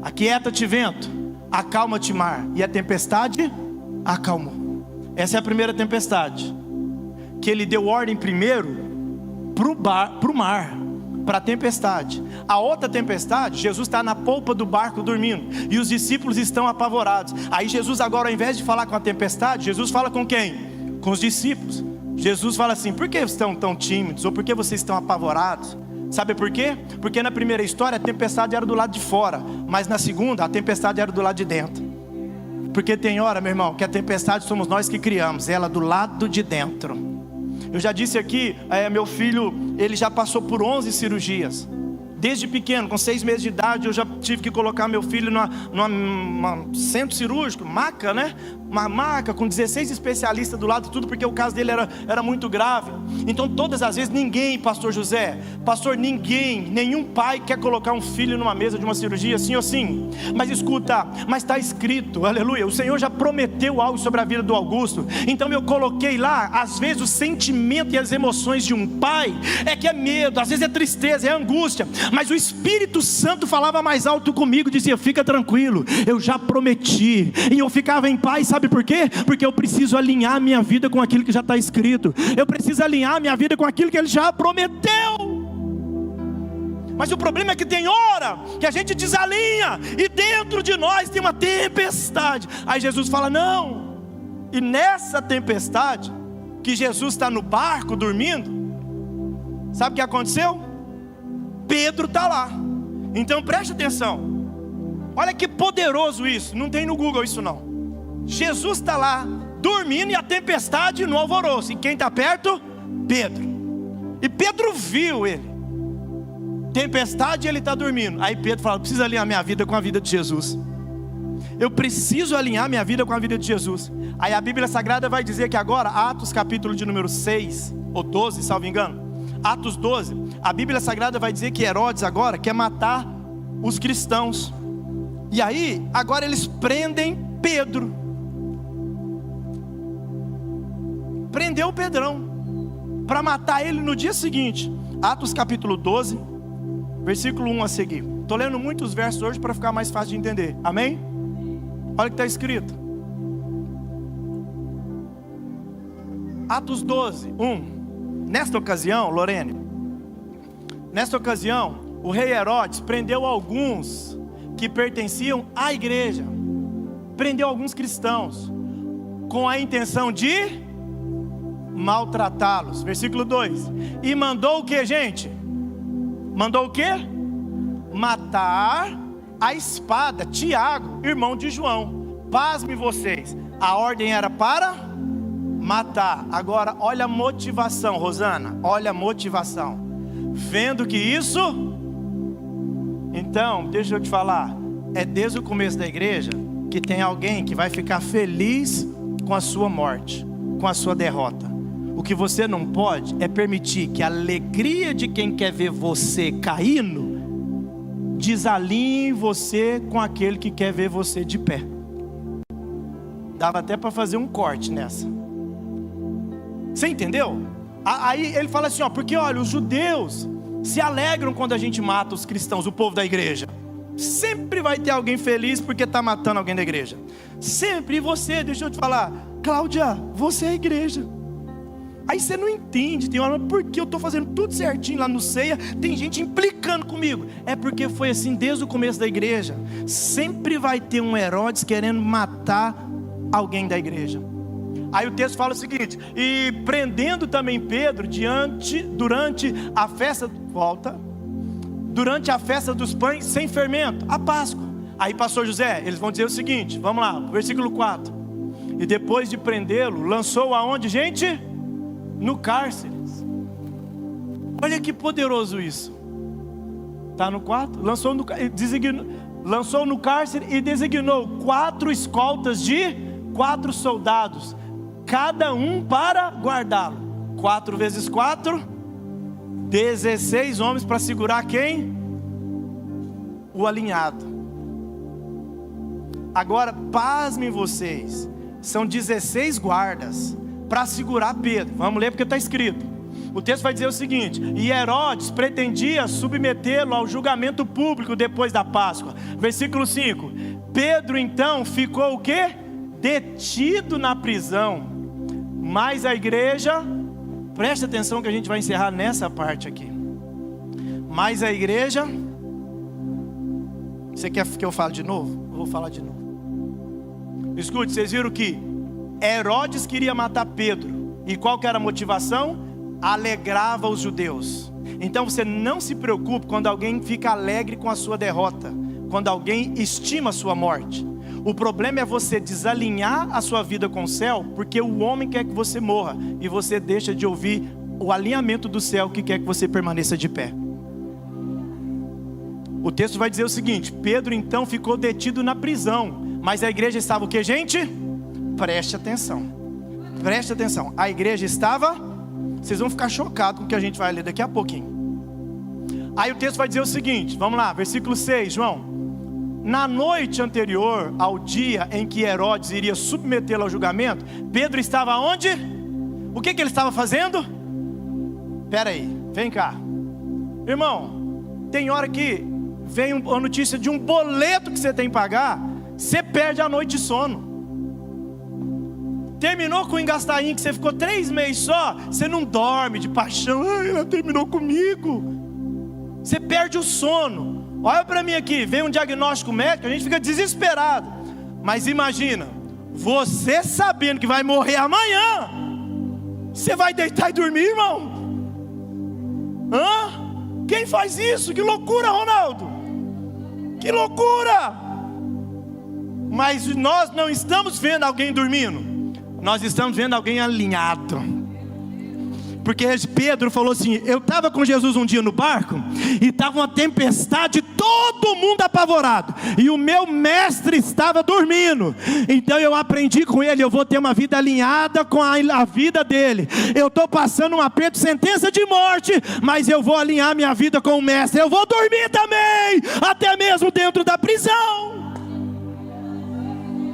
aquieta-te vento, acalma-te mar. E a tempestade acalmou. Essa é a primeira tempestade, que ele deu ordem primeiro para o mar, para a tempestade. A outra tempestade, Jesus está na polpa do barco dormindo, e os discípulos estão apavorados. Aí Jesus agora, ao invés de falar com a tempestade, Jesus fala com quem? Com os discípulos. Jesus fala assim: por que estão tão tímidos? Ou por que vocês estão apavorados? Sabe por quê? Porque na primeira história a tempestade era do lado de fora, mas na segunda a tempestade era do lado de dentro. Porque tem hora, meu irmão, que a tempestade somos nós que criamos, ela do lado de dentro. Eu já disse aqui, meu filho, ele já passou por 11 cirurgias. Desde pequeno, com 6 meses de idade, eu já tive que colocar meu filho numa centro cirúrgico, maca, né? Uma maca com 16 especialistas do lado, tudo porque o caso dele era muito grave. Então todas as vezes, ninguém, pastor José, nenhum pai quer colocar um filho numa mesa de uma cirurgia, sim ou sim. Mas escuta, mas está escrito, aleluia, o Senhor já prometeu algo sobre a vida do Augusto. Então eu coloquei lá, às vezes o sentimento e as emoções de um pai, que é medo, às vezes é tristeza, é angústia. Mas o Espírito Santo falava mais alto comigo, dizia: fica tranquilo, eu já prometi. E eu ficava em paz, sabe por quê? Porque eu preciso alinhar minha vida com aquilo que já está escrito. Eu preciso alinhar minha vida com aquilo que Ele já prometeu. Mas o problema é que tem hora que a gente desalinha, e dentro de nós tem uma tempestade. Aí Jesus fala: não. E nessa tempestade, que Jesus está no barco dormindo, sabe o que aconteceu? Pedro está lá. Então preste atenção, olha que poderoso isso. Não tem no Google isso não. Jesus está lá dormindo, e a tempestade no alvoroço. E quem está perto? Pedro. E Pedro viu ele, tempestade, e ele está dormindo. Aí Pedro fala: eu preciso alinhar minha vida com a vida de Jesus. Eu preciso alinhar minha vida com a vida de Jesus. Aí a Bíblia Sagrada vai dizer que agora, Atos capítulo de número 6 ou 12, salvo engano, Atos 12, a Bíblia Sagrada vai dizer que Herodes agora quer matar os cristãos. E aí, agora eles prendem Pedro. prendeu o Pedrão para matar ele no dia seguinte. Atos capítulo 12, versículo 1 a seguir. Estou lendo muitos versos hoje para ficar mais fácil de entender. Amém? Olha o que está escrito. Atos 12, 1. Nesta ocasião, Lorene, o rei Herodes prendeu alguns que pertenciam à igreja. Prendeu alguns cristãos com a intenção de maltratá-los. Versículo 2. E mandou o que, gente? Mandou o que? Matar a espada Tiago, irmão de João. Pasme vocês, a ordem era para matar. Agora olha a motivação, Rosana, olha a motivação. Vendo que isso, então, deixa eu te falar, é desde o começo da igreja que tem alguém que vai ficar feliz com a sua morte, com a sua derrota. O que você não pode é permitir que a alegria de quem quer ver você caindo desalinhe você com aquele que quer ver você de pé. Dava até para fazer um corte nessa. Você entendeu? Aí ele fala assim, ó, porque olha, os judeus se alegram quando a gente mata os cristãos, o povo da igreja. Sempre vai ter alguém feliz porque está matando alguém da igreja. Sempre. E você, deixa eu te falar, Cláudia, você é a igreja. Aí você não entende, tem hora, porque eu estou fazendo tudo certinho lá no ceia, tem gente implicando comigo. É porque foi assim desde o começo da igreja. Sempre vai ter um Herodes querendo matar alguém da igreja. Aí o texto fala o seguinte: e prendendo também Pedro durante a festa, durante a festa dos pães sem fermento, a Páscoa. Aí pastor José, eles vão dizer o seguinte, vamos lá, versículo 4. E depois de prendê-lo, lançou aonde, gente? No cárcere. Olha que poderoso isso. Está no 4? Lançou no cárcere e designou 4 escoltas de 4 soldados, cada um para guardá-lo. 4 vezes 4, 16 homens para segurar quem? O alinhado. Agora, pasmem vocês, são 16 guardas para segurar Pedro. Vamos ler porque está escrito. O texto vai dizer o seguinte: e Herodes pretendia submetê-lo ao julgamento público depois da Páscoa. Versículo 5. Pedro então ficou o quê? Detido na prisão. Mas a igreja, preste atenção que a gente vai encerrar nessa parte aqui. Mas a igreja, você quer que eu fale de novo? Eu vou falar de novo. Escute, vocês viram que Herodes queria matar Pedro. E qual que era a motivação? Alegrava os judeus. Então você não se preocupe quando alguém fica alegre com a sua derrota, quando alguém estima a sua morte. O problema é você desalinhar a sua vida com o céu, porque o homem quer que você morra, e você deixa de ouvir o alinhamento do céu que quer que você permaneça de pé. O texto vai dizer o seguinte: Pedro então ficou detido na prisão. Mas a igreja estava o que, gente? Preste atenção. Preste atenção. A igreja estava... Vocês vão ficar chocados com o que a gente vai ler daqui a pouquinho. Aí o texto vai dizer o seguinte, vamos lá, versículo 6, João. Na noite anterior ao dia em que Herodes iria submetê-lo ao julgamento, Pedro estava onde? O que ele estava fazendo? Espera aí, vem cá. Irmão, tem hora que vem a notícia de um boleto que você tem que pagar, você perde a noite de sono. Terminou com o engastainho que você ficou 3 meses só, você não dorme de paixão. Ai, ela terminou comigo. Você perde o sono. Olha para mim aqui, vem um diagnóstico médico, a gente fica desesperado. Mas imagina, você sabendo que vai morrer amanhã, você vai deitar e dormir, irmão? Hã? Quem faz isso? Que loucura, Ronaldo! Que loucura! Mas nós não estamos vendo alguém dormindo, nós estamos vendo alguém alinhado. Porque Pedro falou assim: eu estava com Jesus um dia no barco, e estava uma tempestade, todo mundo apavorado, e o meu mestre estava dormindo. Então eu aprendi com ele, eu vou ter uma vida alinhada com a vida dele. Eu estou passando um aperto, sentença de morte, mas eu vou alinhar minha vida com o mestre. Eu vou dormir também, até mesmo dentro da prisão.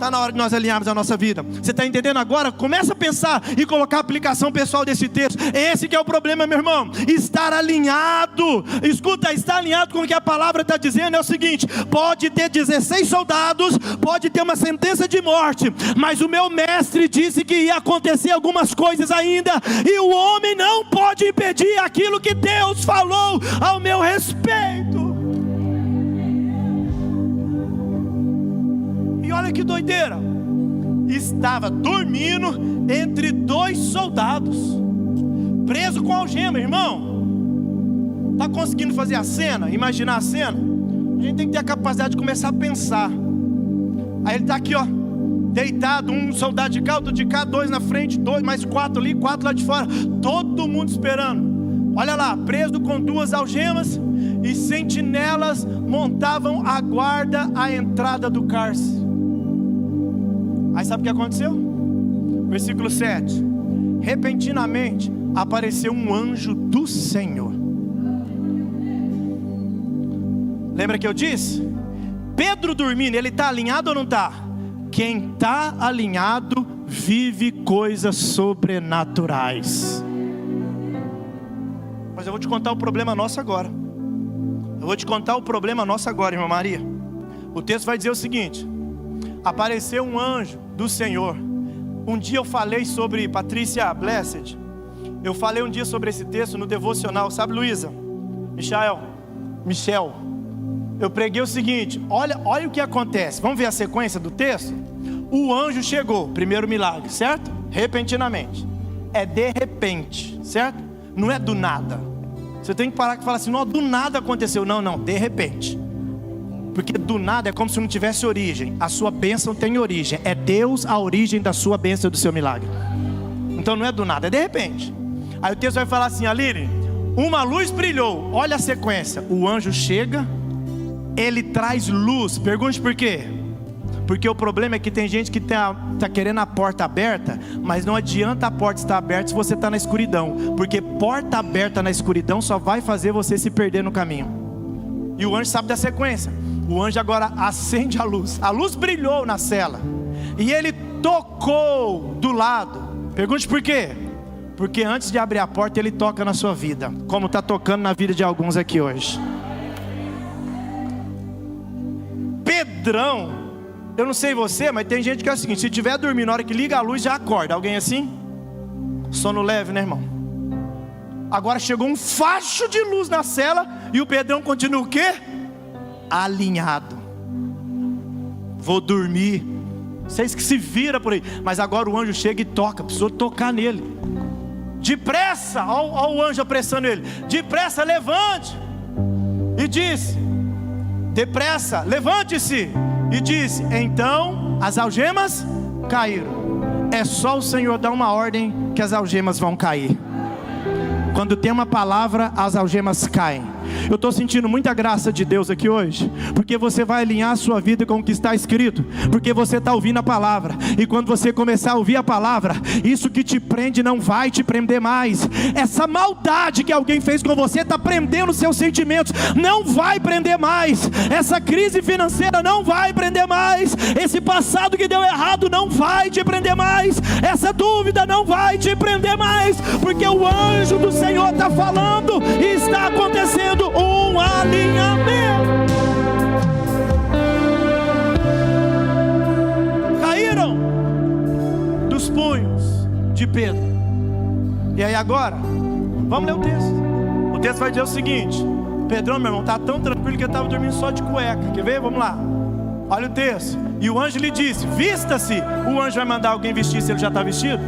Está na hora de nós alinharmos a nossa vida. Você está entendendo agora? Começa a pensar e colocar a aplicação pessoal desse texto. Esse que é o problema, meu irmão. Estar alinhado. Escuta, estar alinhado com o que a palavra está dizendo é o seguinte: pode ter 16 soldados, pode ter uma sentença de morte, mas o meu mestre disse que ia acontecer algumas coisas ainda, e o homem não pode impedir aquilo que Deus falou ao meu respeito. E olha que doideira, estava dormindo entre 2 soldados, preso com algema. Irmão, está conseguindo fazer a cena? Imaginar a cena? A gente tem que ter a capacidade de começar a pensar. Aí ele está aqui, ó, deitado, um soldado de cá, outro de cá, 2 na frente, 2 mais 4 ali, 4 lá de fora, todo mundo esperando. Olha lá, preso com 2 algemas, e sentinelas montavam a guarda à entrada do cárcere. Aí sabe o que aconteceu? Versículo 7: repentinamente apareceu um anjo do Senhor. Lembra que eu disse? Pedro dormindo, ele está alinhado ou não está? Quem está alinhado vive coisas sobrenaturais. Mas eu vou te contar o problema nosso agora. Irmã Maria. O texto vai dizer o seguinte: apareceu um anjo do Senhor. Um dia eu falei sobre Patrícia Blessed. Eu falei um dia sobre esse texto no devocional. Sabe, Luísa? Michel. Eu preguei o seguinte: olha o que acontece. Vamos ver a sequência do texto? O anjo chegou, primeiro milagre, certo? Repentinamente. É de repente, certo? Não é do nada. Você tem que parar e falar assim: não, do nada aconteceu. Não, de repente. Porque do nada é como se não tivesse origem. A sua bênção tem origem. É Deus a origem da sua bênção e do seu milagre. Então não é do nada, é de repente. Aí o texto vai falar assim: Aline, uma luz brilhou. Olha a sequência. O anjo chega, ele traz luz. Pergunte por quê? Porque o problema é que tem gente que está querendo a porta aberta, mas não adianta a porta estar aberta se você está na escuridão. Porque porta aberta na escuridão só vai fazer você se perder no caminho. E o anjo sabe da sequência. O anjo agora acende a luz. A luz brilhou na cela, e ele tocou do lado. Pergunte por quê? Porque antes de abrir a porta, ele toca na sua vida, como está tocando na vida de alguns aqui hoje. Pedrão, eu não sei você, mas tem gente que é o seguinte: se estiver dormindo, na hora que liga a luz já acorda. Alguém assim? Sono leve, né, irmão? Agora chegou um facho de luz na cela, e o Pedrão continua o quê? Alinhado. Vou dormir. Vocês que se vira por aí. Mas agora o anjo chega e toca. Precisou tocar nele. Depressa, olha o anjo apressando ele. Depressa, levante. E disse: depressa, levante-se. E disse: então as algemas caíram. É só o Senhor dar uma ordem que as algemas vão cair. Quando tem uma palavra, as algemas caem. Eu estou sentindo muita graça de Deus aqui hoje, porque você vai alinhar a sua vida com o que está escrito, porque você está ouvindo a palavra. E quando você começar a ouvir a palavra, isso que te prende não vai te prender mais. Essa maldade que alguém fez com você está prendendo seus sentimentos, não vai prender mais. Essa crise financeira não vai prender mais. Esse passado que deu errado não vai te prender mais. Essa dúvida não vai te prender mais, porque o anjo do Senhor está falando e está acontecendo um alinhamento. Caíram dos punhos de Pedro. E aí agora, vamos ler o texto. O texto vai dizer o seguinte: Pedrão, meu irmão, está tão tranquilo que ele estava dormindo só de cueca. Quer ver? Vamos lá. Olha o texto. E o anjo lhe disse: vista-se. O anjo vai mandar alguém vestir se ele já está vestido?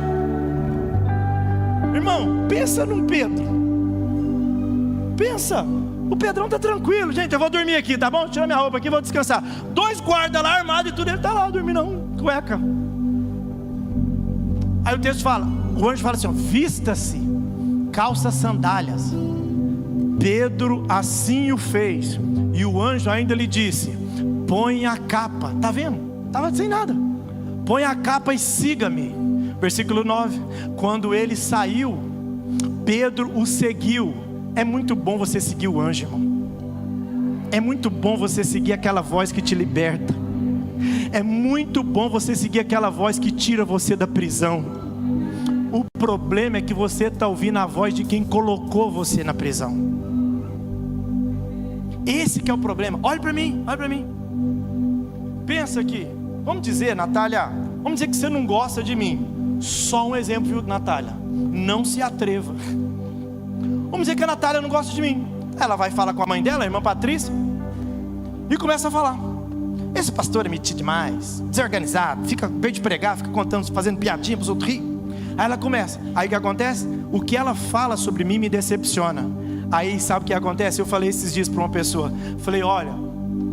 Irmão, pensa num Pedro. Pensa, o Pedrão está tranquilo. Gente, eu vou dormir aqui, tá bom? Tira minha roupa aqui, vou descansar. 2 guardas lá armados e tudo, ele está lá dormindo, não, cueca. Aí o texto fala, o anjo fala assim: vista-se, calça sandálias. Pedro assim o fez. E o anjo ainda lhe disse: põe a capa. Tá vendo? Estava sem nada. Põe a capa e siga-me. Versículo 9. Quando ele saiu, Pedro o seguiu. É muito bom você seguir o anjo, irmão. É muito bom você seguir aquela voz que te liberta. É muito bom você seguir aquela voz que tira você da prisão. O problema é que você está ouvindo a voz de quem colocou você na prisão. Esse que é o problema. Olha para mim, olha para mim. Pensa aqui. Vamos dizer, Natália, vamos dizer que você não gosta de mim. Só um exemplo, viu, Natália? Não se atreva. Vamos dizer que a Natália não gosta de mim. Ela vai falar com a mãe dela, a irmã Patrícia, e começa a falar: esse pastor é metido demais, desorganizado, fica, em vez de pregar, fica contando, fazendo piadinha para os outros rir. Aí ela começa, aí o que acontece? O que ela fala sobre mim me decepciona. Aí sabe o que acontece? Eu falei esses dias para uma pessoa, falei: olha,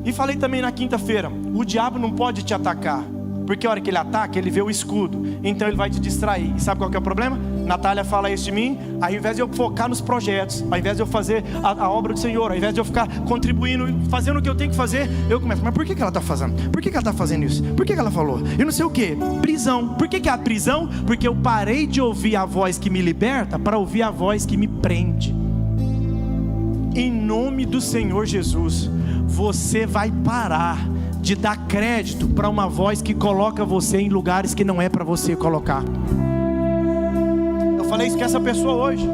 e falei também na quinta-feira, o diabo não pode te atacar, porque a hora que ele ataca, ele vê o escudo, então ele vai te distrair. E sabe qual que é o problema? Natália fala isso de mim, aí ao invés de eu focar nos projetos, ao invés de eu fazer a obra do Senhor, ao invés de eu ficar contribuindo, fazendo o que eu tenho que fazer, eu começo: mas por que ela está fazendo? Por que ela está fazendo isso? Por que ela falou? Eu não sei o que. Prisão. Por que é a prisão? Porque eu parei de ouvir a voz que me liberta para ouvir a voz que me prende. Em nome do Senhor Jesus, você vai parar de dar crédito para uma voz que coloca você em lugares que não é para você colocar. Eu falei isso com essa pessoa hoje.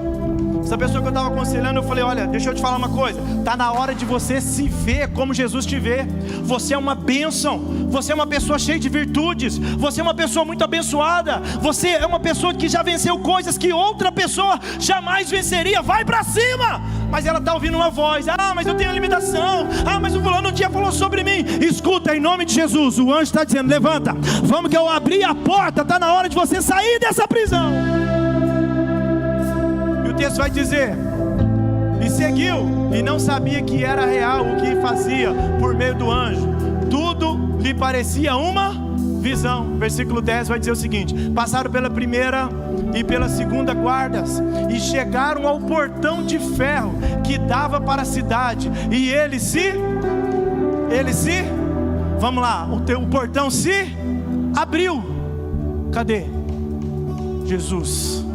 Essa pessoa que eu estava aconselhando, eu falei: olha, deixa eu te falar uma coisa, está na hora de você se ver como Jesus te vê. Você é uma bênção, você é uma pessoa cheia de virtudes, você é uma pessoa muito abençoada, você é uma pessoa que já venceu coisas que outra pessoa jamais venceria. Vai para cima! Mas ela está ouvindo uma voz: ah, mas eu tenho limitação, ah, mas o fulano um dia falou sobre mim. Escuta, em nome de Jesus, o anjo está dizendo: levanta, vamos que eu abri a porta, está na hora de você sair dessa prisão. E o texto vai dizer: e seguiu, e não sabia que era real o que fazia por meio do anjo, tudo lhe parecia uma visão. Versículo 10 vai dizer o seguinte: passaram pela primeira e pela segunda guardas, e chegaram ao portão de ferro que dava para a cidade, e vamos lá, o portão se abriu. Cadê? Jesus.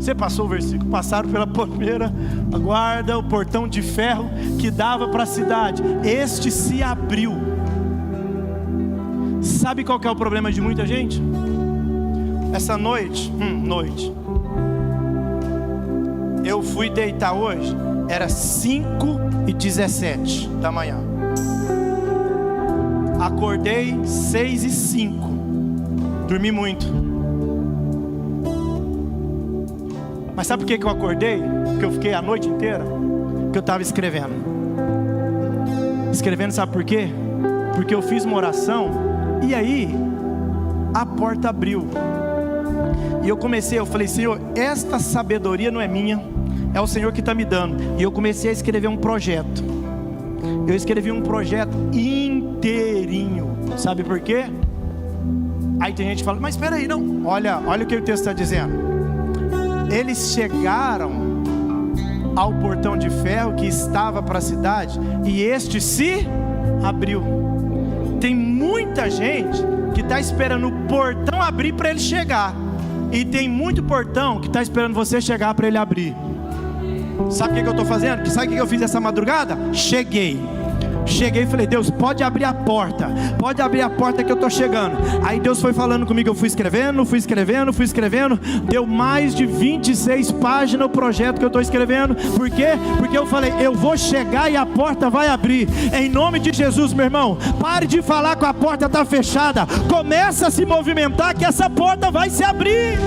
Você passou o versículo: passaram pela primeira guarda, o portão de ferro que dava para a cidade, este se abriu. Sabe qual que é o problema de muita gente? Essa noite, eu fui deitar hoje, era 5h17 da manhã, acordei 6h05, dormi muito. Mas sabe por que eu acordei? Porque eu fiquei a noite inteira? Porque eu estava escrevendo. Sabe por quê? Porque eu fiz uma oração, e aí a porta abriu. E eu falei: Senhor, esta sabedoria não é minha, é o Senhor que está me dando. E eu comecei a escrever um projeto. Eu escrevi um projeto inteirinho. Sabe por quê? Aí tem gente que fala: mas espera aí, não. Olha o que o texto está dizendo. Eles chegaram ao portão de ferro que estava para a cidade, e este se abriu. Tem muita gente que está esperando o portão abrir para ele chegar, e tem muito portão que está esperando você chegar para ele abrir. Sabe o que eu estou fazendo? Sabe o que eu fiz essa madrugada? Cheguei e falei: Deus, pode abrir a porta que eu estou chegando. Aí Deus foi falando comigo, eu fui escrevendo. Deu mais de 26 páginas o projeto que eu estou escrevendo. Por quê? Porque eu falei: eu vou chegar e a porta vai abrir. Em nome de Jesus, meu irmão, pare de falar que a porta está fechada, começa a se movimentar que essa porta vai se abrir.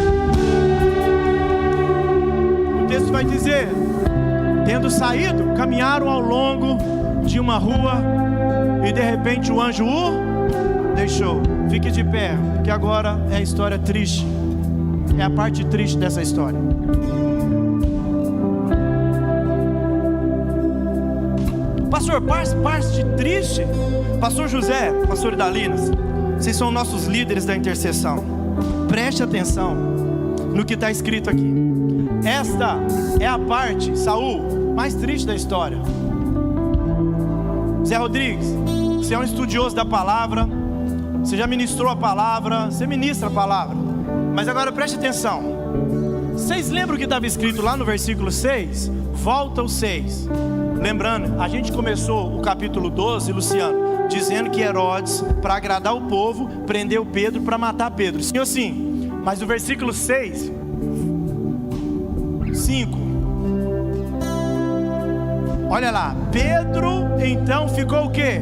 O texto vai dizer: tendo saído, caminharam ao longo de uma rua, e de repente o anjo o deixou. Fique de pé, que agora é a história triste, é a parte triste dessa história. Pastor, parte triste? Pastor José, pastor Idalinas, vocês são nossos líderes da intercessão. Preste atenção no que está escrito aqui. Esta é a parte, Saul, mais triste da história. Zé Rodrigues, você é um estudioso da palavra, você já ministrou a palavra, você ministra a palavra, mas agora preste atenção. Vocês lembram o que estava escrito lá no versículo 6? Volta o 6. Lembrando, a gente começou o capítulo 12, Luciano, dizendo que Herodes, para agradar o povo, prendeu Pedro para matar Pedro. Sim ou sim? Mas o versículo 5, olha lá, Pedro então ficou o quê?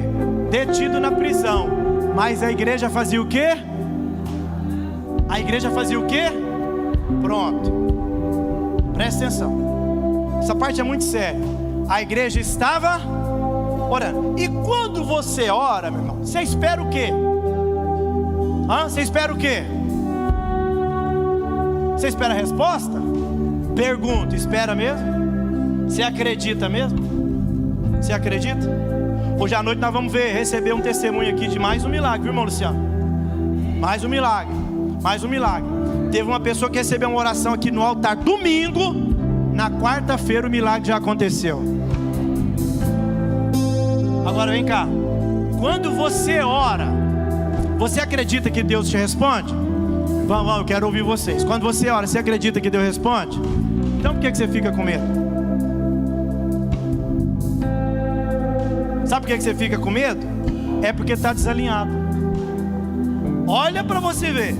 Detido na prisão. Mas a igreja fazia o quê? A igreja fazia o quê? Pronto. Presta atenção. Essa parte é muito séria. A igreja estava orando. E quando você ora, meu irmão, você espera o quê? Você espera o quê? Você espera a resposta? Pergunta, espera mesmo? Você acredita mesmo? Você acredita? Hoje à noite nós vamos receber um testemunho aqui de mais um milagre, viu, irmão Luciano? Mais um milagre, mais um milagre. Teve uma pessoa que recebeu uma oração aqui no altar domingo. Na quarta-feira o milagre já aconteceu. Agora vem cá. Quando você ora, você acredita que Deus te responde? Vamos, eu quero ouvir vocês. Quando você ora, você acredita que Deus responde? Então por que você fica com medo? Sabe por que você fica com medo? É porque está desalinhado. Olha para você ver.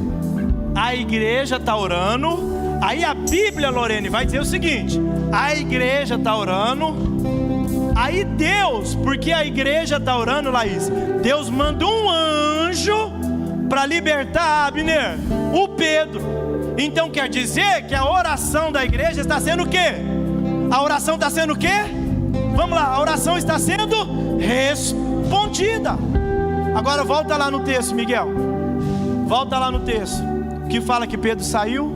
A igreja está orando. Aí a Bíblia, Lorene, vai dizer o seguinte: a igreja está orando. Aí Deus, porque a igreja está orando, Laís, Deus manda um anjo para libertar Abner, o Pedro. Então quer dizer que a oração da igreja está sendo o quê? A oração está sendo o quê? Vamos lá, a oração está sendo respondida. Agora volta lá no texto, Miguel. Volta lá no texto que fala que Pedro saiu.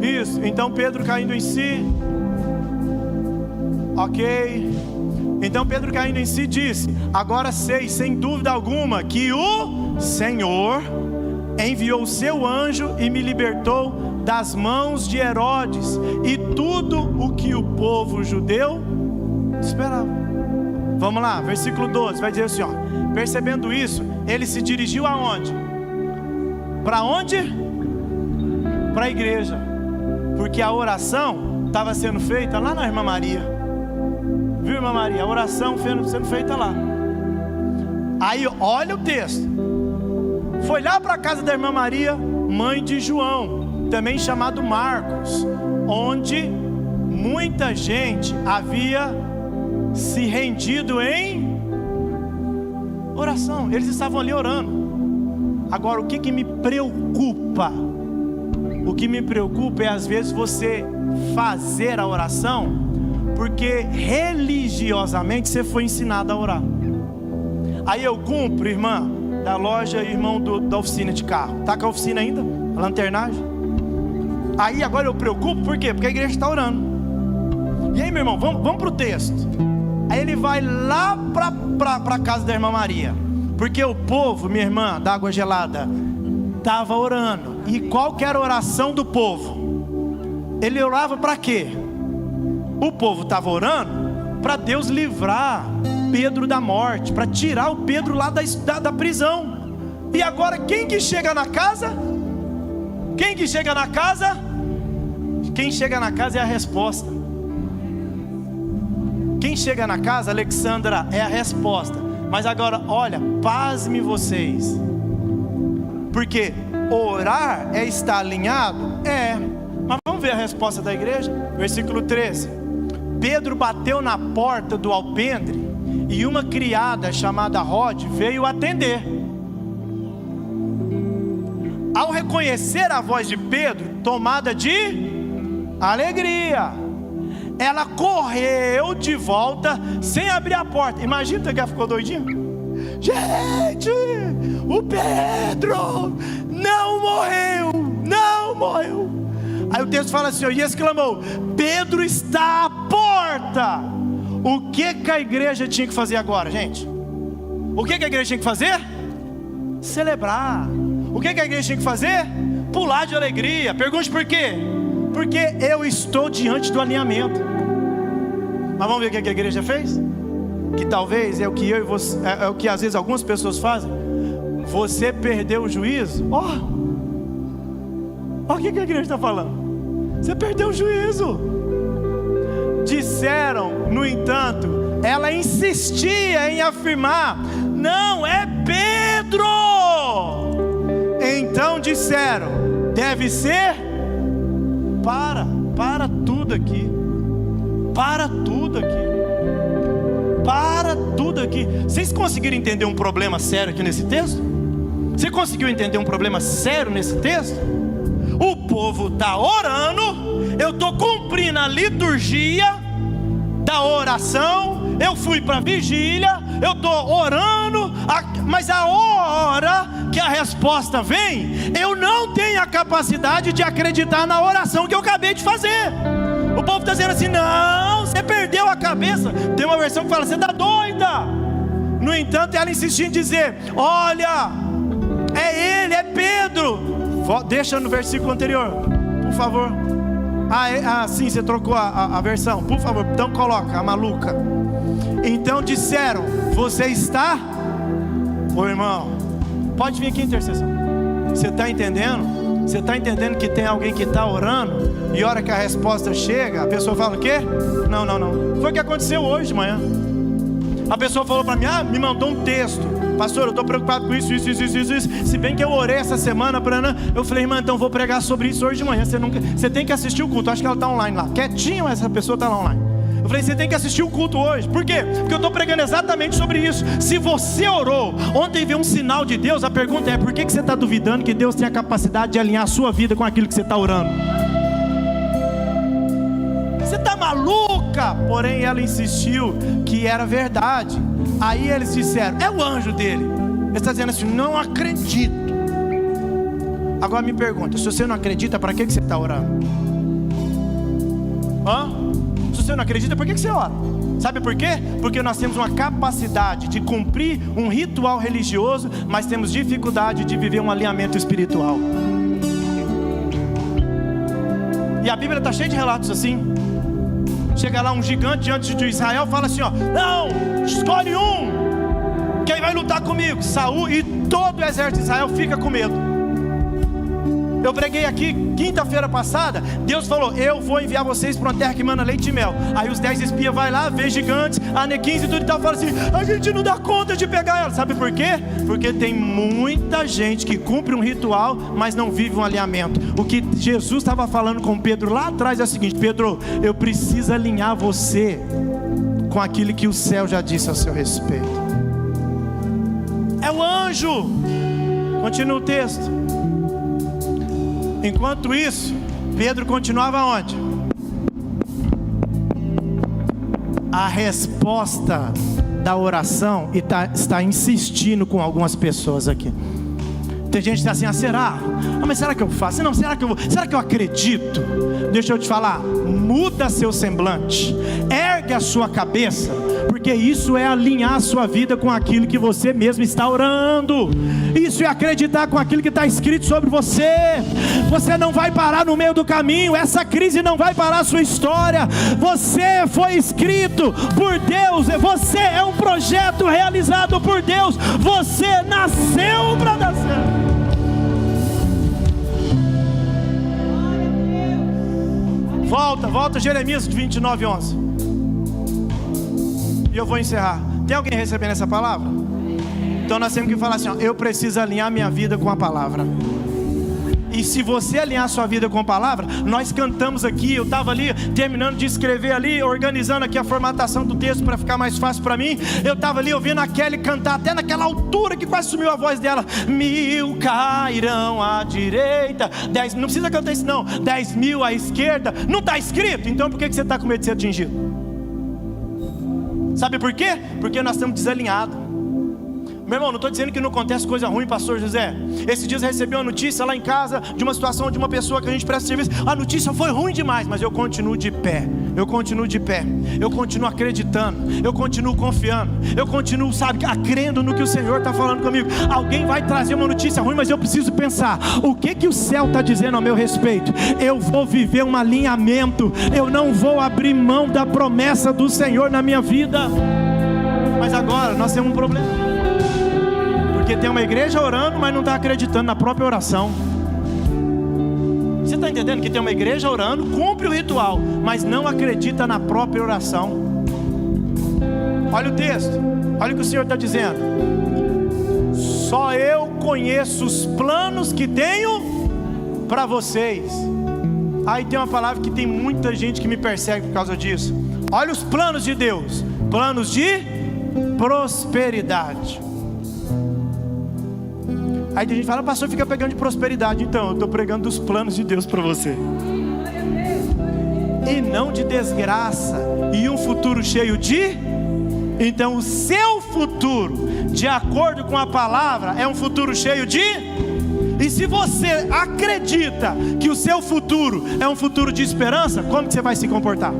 Isso, então Pedro caindo em si. Ok. Então Pedro caindo em si disse: agora sei sem dúvida alguma que o Senhor enviou o seu anjo e me libertou das mãos de Herodes e tudo o que o povo judeu esperava. Vamos lá, versículo 12, vai dizer assim, ó: percebendo isso, ele se dirigiu aonde? Para onde? Para a igreja, porque a oração estava sendo feita lá na irmã Maria. Viu, irmã Maria? A oração sendo feita lá. Aí olha o texto. Foi lá para a casa da irmã Maria, mãe de João, também chamado Marcos, onde muita gente havia se rendido em oração. Eles estavam ali orando. Agora, o que me preocupa? O que me preocupa é às vezes você fazer a oração porque religiosamente você foi ensinado a orar. Aí eu cumpro, irmã da loja, irmão da oficina de carro. Tá com a oficina ainda? A lanternagem? Aí agora eu preocupo, por quê? Porque a igreja está orando. E aí, meu irmão, vamos para o texto. Aí ele vai lá para a casa da irmã Maria, porque o povo, minha irmã, da água gelada, estava orando. E qual que era a oração do povo? Ele orava para quê? O povo estava orando para Deus livrar Pedro da morte, para tirar o Pedro lá da prisão. E agora quem que chega na casa? Quem que chega na casa? Quem chega na casa é a resposta. Quem chega na casa, Alexandra, é a resposta. Mas agora, olha, pasme vocês, porque orar é estar alinhado? É. Mas vamos ver a resposta da igreja? Versículo 13. Pedro bateu na porta do alpendre e uma criada chamada Rode veio atender. Ao reconhecer a voz de Pedro, tomada de alegria, ela correu de volta sem abrir a porta. Imagina que ela ficou doidinha. Gente, o Pedro não morreu, não morreu. Aí o texto fala assim, e exclamou: Pedro está à porta. O que a igreja tinha que fazer agora, gente? O que a igreja tinha que fazer? Celebrar. O que a igreja tinha que fazer? Pular de alegria. Pergunte por quê? Porque eu estou diante do alinhamento. Mas vamos ver o que a igreja fez? Que talvez é o que eu e você, é o que às vezes algumas pessoas fazem. Você perdeu o juízo. Olha o que a igreja está falando. Você perdeu o juízo. disseram, no entanto, ela insistia em afirmar: não, é Pedro. Então disseram: deve ser. Para tudo aqui. Para tudo aqui. Para tudo aqui. Vocês conseguiram entender um problema sério aqui nesse texto? Você conseguiu entender um problema sério nesse texto? O povo está orando, eu estou cumprindo a liturgia da oração, eu fui para a vigília, eu estou orando, mas a hora que a resposta vem, eu não tenho a capacidade de acreditar na oração que eu acabei de fazer. O povo está dizendo assim: não, você perdeu a cabeça. Tem uma versão que fala: você está doida. No entanto, ela insistia em dizer: olha, é ele, é Pedro. Deixa no versículo anterior, por favor. Sim, você trocou a versão, por favor. Então coloca a maluca. Então disseram: você está... Ô irmão, pode vir aqui em intercessão. Você está entendendo? Você está entendendo que tem alguém que está orando, e a hora que a resposta chega, a pessoa fala o quê? Não. Foi o que aconteceu hoje de manhã. A pessoa falou para mim: me mandou um texto. Pastor, eu estou preocupado com isso. Se bem que eu orei essa semana para Ana. Eu falei: irmã, então vou pregar sobre isso hoje de manhã. Você tem que assistir o culto. Acho que ela está online lá. Quietinho, essa pessoa está lá online. Eu falei: você tem que assistir o culto hoje. Por quê? Porque eu estou pregando exatamente sobre isso. Se você orou, ontem veio um sinal de Deus. A pergunta é: por que você está duvidando que Deus tem a capacidade de alinhar a sua vida com aquilo que você está orando? Você está maluca? Porém ela insistiu que era verdade. Aí eles disseram: é o anjo dele. Ele está dizendo assim: não acredito. Agora me pergunta: se você não acredita, para que você está orando? Se você não acredita, por que você ora? Sabe por quê? Porque nós temos uma capacidade de cumprir um ritual religioso, mas temos dificuldade de viver um alinhamento espiritual. E a Bíblia está cheia de relatos assim. Chega lá um gigante diante de Israel, fala assim: não, escolhe um, quem vai lutar comigo? Saul. E todo o exército de Israel fica com medo. Eu preguei aqui quinta-feira passada. Deus falou: eu vou enviar vocês para uma terra que mana leite e mel. Aí os 10 espias vai lá, vê gigantes, anequins e tudo e tal, fala assim: a gente não dá conta de pegar ela. Sabe por quê? Porque tem muita gente que cumpre um ritual, mas não vive um alinhamento. O que Jesus estava falando com Pedro lá atrás é o seguinte: Pedro, eu preciso alinhar você com aquilo que o céu já disse a seu respeito. É o anjo. Continua o texto. Enquanto isso, Pedro continuava onde? A resposta da oração está insistindo com algumas pessoas aqui. Tem gente que está assim: será? Mas será que eu faço? Não, será que eu acredito? Deixa eu te falar: muda seu semblante, ergue a sua cabeça, porque isso é alinhar a sua vida com aquilo que você mesmo está orando. Isso é acreditar com aquilo que está escrito sobre você. Você não vai parar no meio do caminho. Essa crise não vai parar a sua história. Você foi escrito por Deus. Você é um projeto realizado por Deus. Você nasceu para dar certo. Volta Jeremias 29:11. E eu vou encerrar. Tem alguém recebendo essa palavra? Então nós temos que falar assim: eu preciso alinhar minha vida com a palavra. E se você alinhar sua vida com a palavra, nós cantamos aqui. Eu estava ali terminando de escrever ali, organizando aqui a formatação do texto para ficar mais fácil para mim. Eu estava ali ouvindo a Kelly cantar até naquela altura que quase sumiu a voz dela. 1000 cairão à direita, 10, não precisa cantar isso não, 10.000 à esquerda. Não está escrito? Então por que você está com medo de ser atingido? Sabe por quê? Porque nós estamos desalinhados. Meu irmão, não estou dizendo que não acontece coisa ruim, pastor José. Esses dias eu recebi uma notícia lá em casa de uma situação de uma pessoa que a gente presta serviço. A notícia foi ruim demais, mas eu continuo de pé. Eu continuo de pé. Eu continuo acreditando. Eu continuo confiando. Eu continuo, crendo no que o Senhor está falando comigo. Alguém vai trazer uma notícia ruim, mas eu preciso pensar: o que o céu está dizendo ao meu respeito? Eu vou viver um alinhamento. Eu não vou abrir mão da promessa do Senhor na minha vida. Mas agora nós temos um problema. Porque tem uma igreja orando, mas não está acreditando na própria oração. Você está entendendo que tem uma igreja orando, cumpre o ritual, mas não acredita na própria oração? Olha o texto, olha o que o Senhor está dizendo: só eu conheço os planos que tenho para vocês. Aí tem uma palavra que tem muita gente que me persegue por causa disso. Olha os planos de Deus: planos de prosperidade. Aí tem gente que fala: pastor, fica pregando de prosperidade. Então, eu estou pregando dos planos de Deus para você, e não de desgraça e um futuro cheio de... Então o seu futuro, de acordo com a palavra, é um futuro cheio de... E se você acredita que o seu futuro é um futuro de esperança, como que você vai se comportar?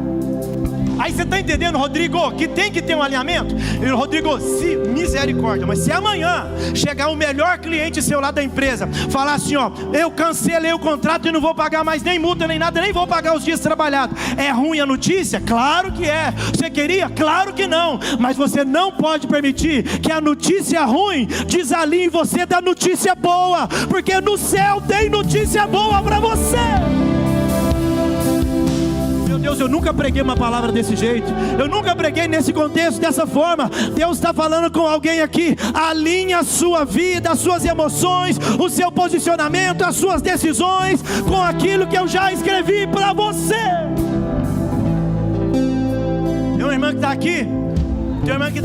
Aí você está entendendo, Rodrigo, que tem que ter um alinhamento? E Rodrigo, se misericórdia, mas se amanhã chegar o melhor cliente seu lá da empresa, falar assim, ó, eu cancelei o contrato e não vou pagar mais nem multa, nem nada, nem vou pagar os dias trabalhados, é ruim a notícia? Claro que é. Você queria? Claro que não. Mas você não pode permitir que a notícia ruim desalinhe você da notícia boa, porque no céu tem notícia boa para você. Deus, eu nunca preguei uma palavra desse jeito, eu nunca preguei nesse contexto, dessa forma. Deus está falando com alguém aqui: alinhe a sua vida, as suas emoções, o seu posicionamento, as suas decisões com aquilo que eu já escrevi para você. Tem uma irmã que está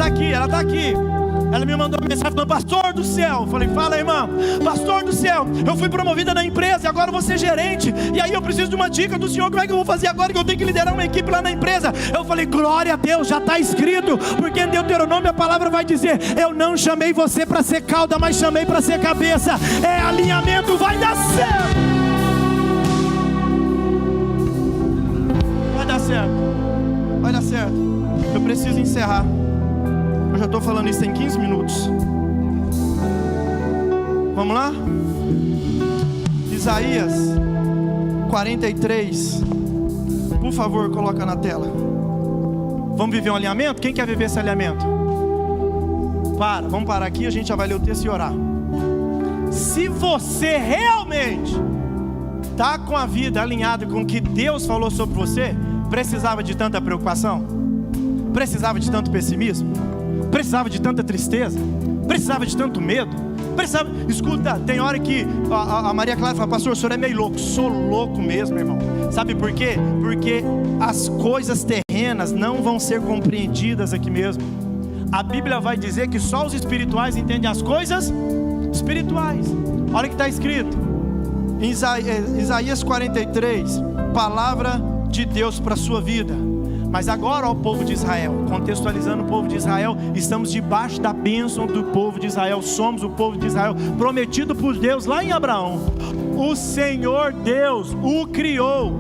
aqui, ela está aqui. Ela me mandou uma mensagem falando: pastor do céu. Eu falei: fala, irmã. Pastor do céu, eu fui promovida na empresa e agora vou ser gerente, e aí eu preciso de uma dica do senhor, como é que eu vou fazer agora que eu tenho que liderar uma equipe lá na empresa? Eu falei: glória a Deus, já está escrito, porque em Deuteronômio a palavra vai dizer: eu não chamei você para ser cauda, mas chamei para ser cabeça. É alinhamento, vai dar certo. Vai dar certo, vai dar certo. Eu preciso encerrar. Eu já estou falando isso em 15 minutos. Vamos lá? Isaías 43. Por favor, coloca na tela. Vamos viver um alinhamento? Quem quer viver esse alinhamento? Vamos parar aqui, a gente já vai ler o texto e orar. Se você realmente está com a vida alinhada com o que Deus falou sobre você, precisava de tanta preocupação? Precisava de tanto pessimismo? Precisava de tanta tristeza? Precisava de tanto medo? Precisava... Escuta, tem hora que a Maria Clara fala: pastor, o senhor é meio louco. Sou louco mesmo, irmão. Sabe por quê? Porque as coisas terrenas não vão ser compreendidas aqui mesmo. A Bíblia vai dizer que só os espirituais entendem as coisas espirituais. Olha o que está escrito em Isaías 43, palavra de Deus para a sua vida. Mas agora, ó povo de Israel, contextualizando o povo de Israel, estamos debaixo da bênção do povo de Israel, somos o povo de Israel, prometido por Deus lá em Abraão. O Senhor Deus o criou,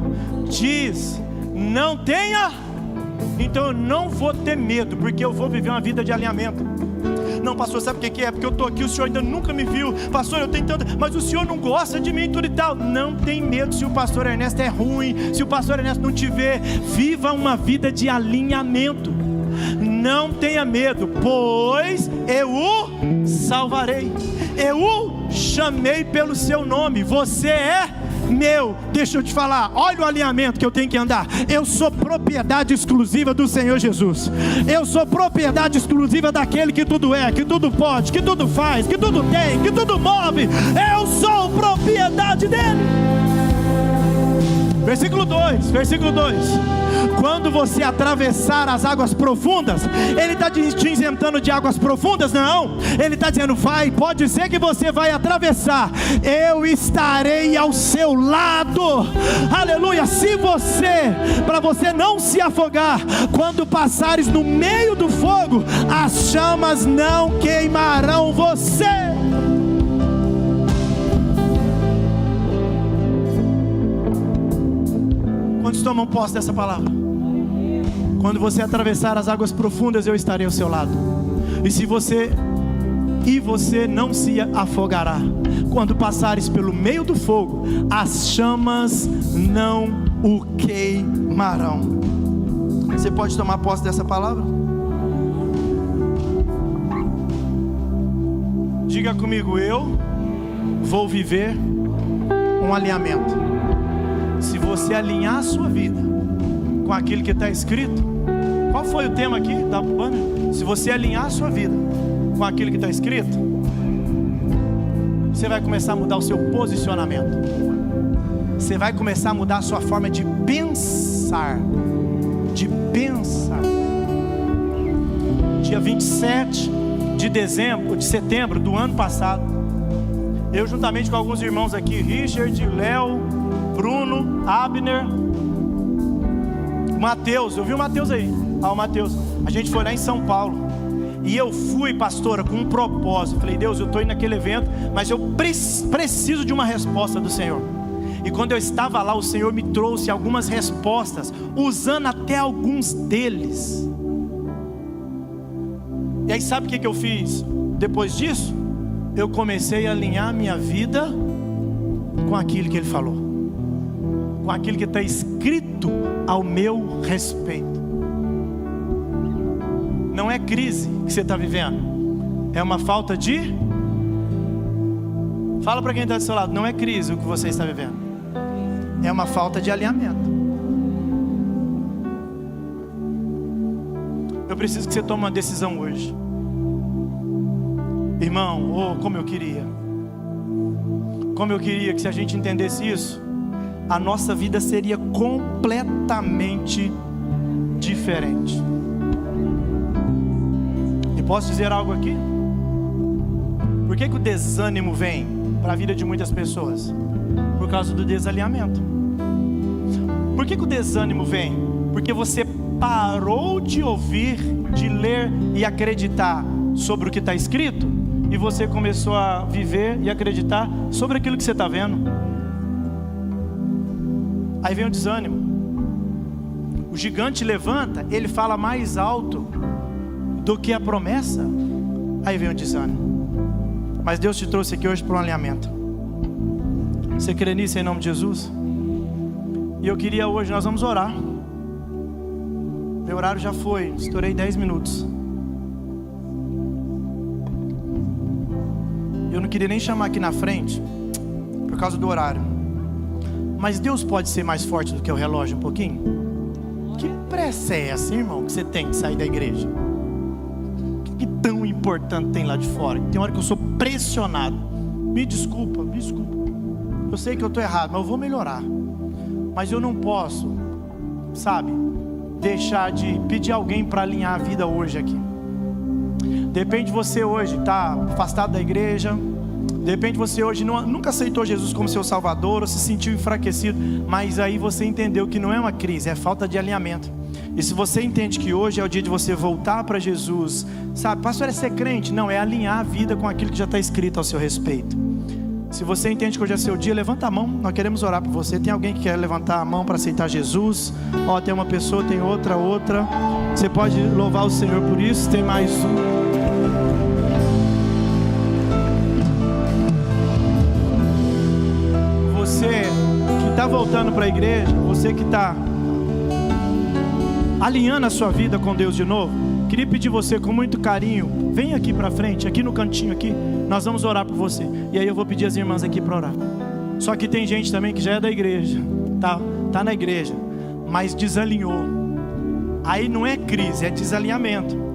diz: não tenha, então eu não vou ter medo, porque eu vou viver uma vida de alinhamento. Não, pastor, sabe o que é? Porque eu estou aqui, o senhor ainda nunca me viu. Pastor, eu tenho tanto... Mas o senhor não gosta de mim e tudo e tal. Não tem medo se o pastor Ernesto é ruim, se o pastor Ernesto não te vê. Viva uma vida de alinhamento. Não tenha medo, pois eu o salvarei. Eu o chamei pelo seu nome. Você é meu. Deixa eu te falar, olha o alinhamento que eu tenho que andar. Eu sou propriedade exclusiva do Senhor Jesus. Eu sou propriedade exclusiva daquele que tudo é, que tudo pode, que tudo faz, que tudo tem, que tudo move. Eu sou propriedade dele. Versículo 2. Quando você atravessar as águas profundas, ele está te isentando de águas profundas? Não, ele está dizendo: vai, pode ser que você vai atravessar, eu estarei ao seu lado. Aleluia. Se você, para você não se afogar, quando passares no meio do fogo, as chamas não queimarão você. Quantos tomam posse dessa palavra? Quando você atravessar as águas profundas, eu estarei ao seu lado. E você não se afogará. Quando passares pelo meio do fogo, as chamas não o queimarão. Você pode tomar posse dessa palavra? Diga comigo: eu vou viver um alinhamento. Se você alinhar a sua vida com aquilo que está escrito, qual foi o tema aqui da banda? Se você alinhar a sua vida com aquilo que está escrito, você vai começar a mudar o seu posicionamento. Você vai começar a mudar a sua forma de pensar. De pensar. Dia 27 de setembro do ano passado, eu juntamente com alguns irmãos aqui, Richard, Léo, Bruno, Abner, Mateus, eu vi o Mateus aí, o Mateus, a gente foi lá em São Paulo, e eu fui, pastora, com um propósito. Falei, Deus, eu estou indo naquele evento, mas eu preciso de uma resposta do Senhor. E quando eu estava lá, o Senhor me trouxe algumas respostas, usando até alguns deles. E aí sabe o que eu fiz depois disso? Eu comecei a alinhar minha vida com aquilo que Ele falou, com aquilo que está escrito ao meu respeito. Não é crise que você está vivendo, é uma falta de... Fala para quem está do seu lado, não é crise o que você está vivendo, é uma falta de alinhamento. Eu preciso que você tome uma decisão hoje. Irmão, oh, como eu queria que se a gente entendesse isso, a nossa vida seria completamente diferente. E posso dizer algo aqui? Por que o desânimo vem para a vida de muitas pessoas? Por causa do desalinhamento. Por que o desânimo vem? Porque você parou de ouvir, de ler e acreditar sobre o que está escrito, e você começou a viver e acreditar sobre aquilo que você está vendo. Aí vem o desânimo. O gigante levanta, ele fala mais alto do que a promessa. Aí vem o desânimo. Mas Deus te trouxe aqui hoje para um alinhamento. Você crê nisso em nome de Jesus? E eu queria hoje, nós vamos orar. Meu horário já foi, estourei 10 minutos. Eu não queria nem chamar aqui na frente, por causa do horário. Mas Deus pode ser mais forte do que o relógio um pouquinho? Que pressa é essa, irmão, que você tem que sair da igreja? O que tão importante tem lá de fora? Tem hora que eu sou pressionado. Me desculpa. Eu sei que eu estou errado, mas eu vou melhorar. Mas eu não posso, sabe, deixar de pedir alguém para alinhar a vida hoje aqui. De repente você hoje está afastado da igreja. De repente você hoje nunca aceitou Jesus como seu Salvador, ou se sentiu enfraquecido. Mas aí você entendeu que não é uma crise, é falta de alinhamento. E se você entende que hoje é o dia de você voltar para Jesus, sabe, pastor, é ser crente? Não, é alinhar a vida com aquilo que já está escrito ao seu respeito. Se você entende que hoje é seu dia, levanta a mão, nós queremos orar por você. Tem alguém que quer levantar a mão para aceitar Jesus? Ó, tem uma pessoa, tem outra. Você pode louvar o Senhor por isso. Tem mais um. Você que está voltando para a igreja, você que está alinhando a sua vida com Deus de novo, queria pedir você com muito carinho, vem aqui para frente, aqui no cantinho aqui, nós vamos orar por você. E aí eu vou pedir as irmãs aqui para orar. Só que tem gente também que já é da igreja, tá na igreja, mas desalinhou. Aí não é crise, é desalinhamento.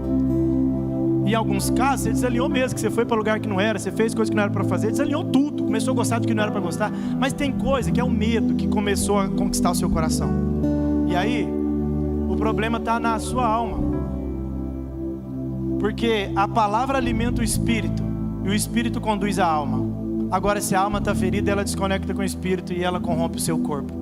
Em alguns casos você desalinhou mesmo, que você foi para lugar que não era, você fez coisa que não era para fazer, desalinhou tudo, começou a gostar do que não era para gostar. Mas tem coisa que é o medo que começou a conquistar o seu coração. E aí o problema está na sua alma, porque a palavra alimenta o espírito e o espírito conduz a alma. Agora, se a alma está ferida, ela desconecta com o espírito e ela corrompe o seu corpo.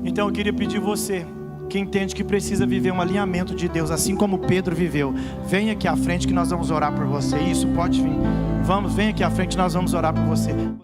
Então eu queria pedir você que entende que precisa viver um alinhamento de Deus, assim como Pedro viveu, vem aqui à frente que nós vamos orar por você. Isso, pode vir. Vem aqui à frente, nós vamos orar por você.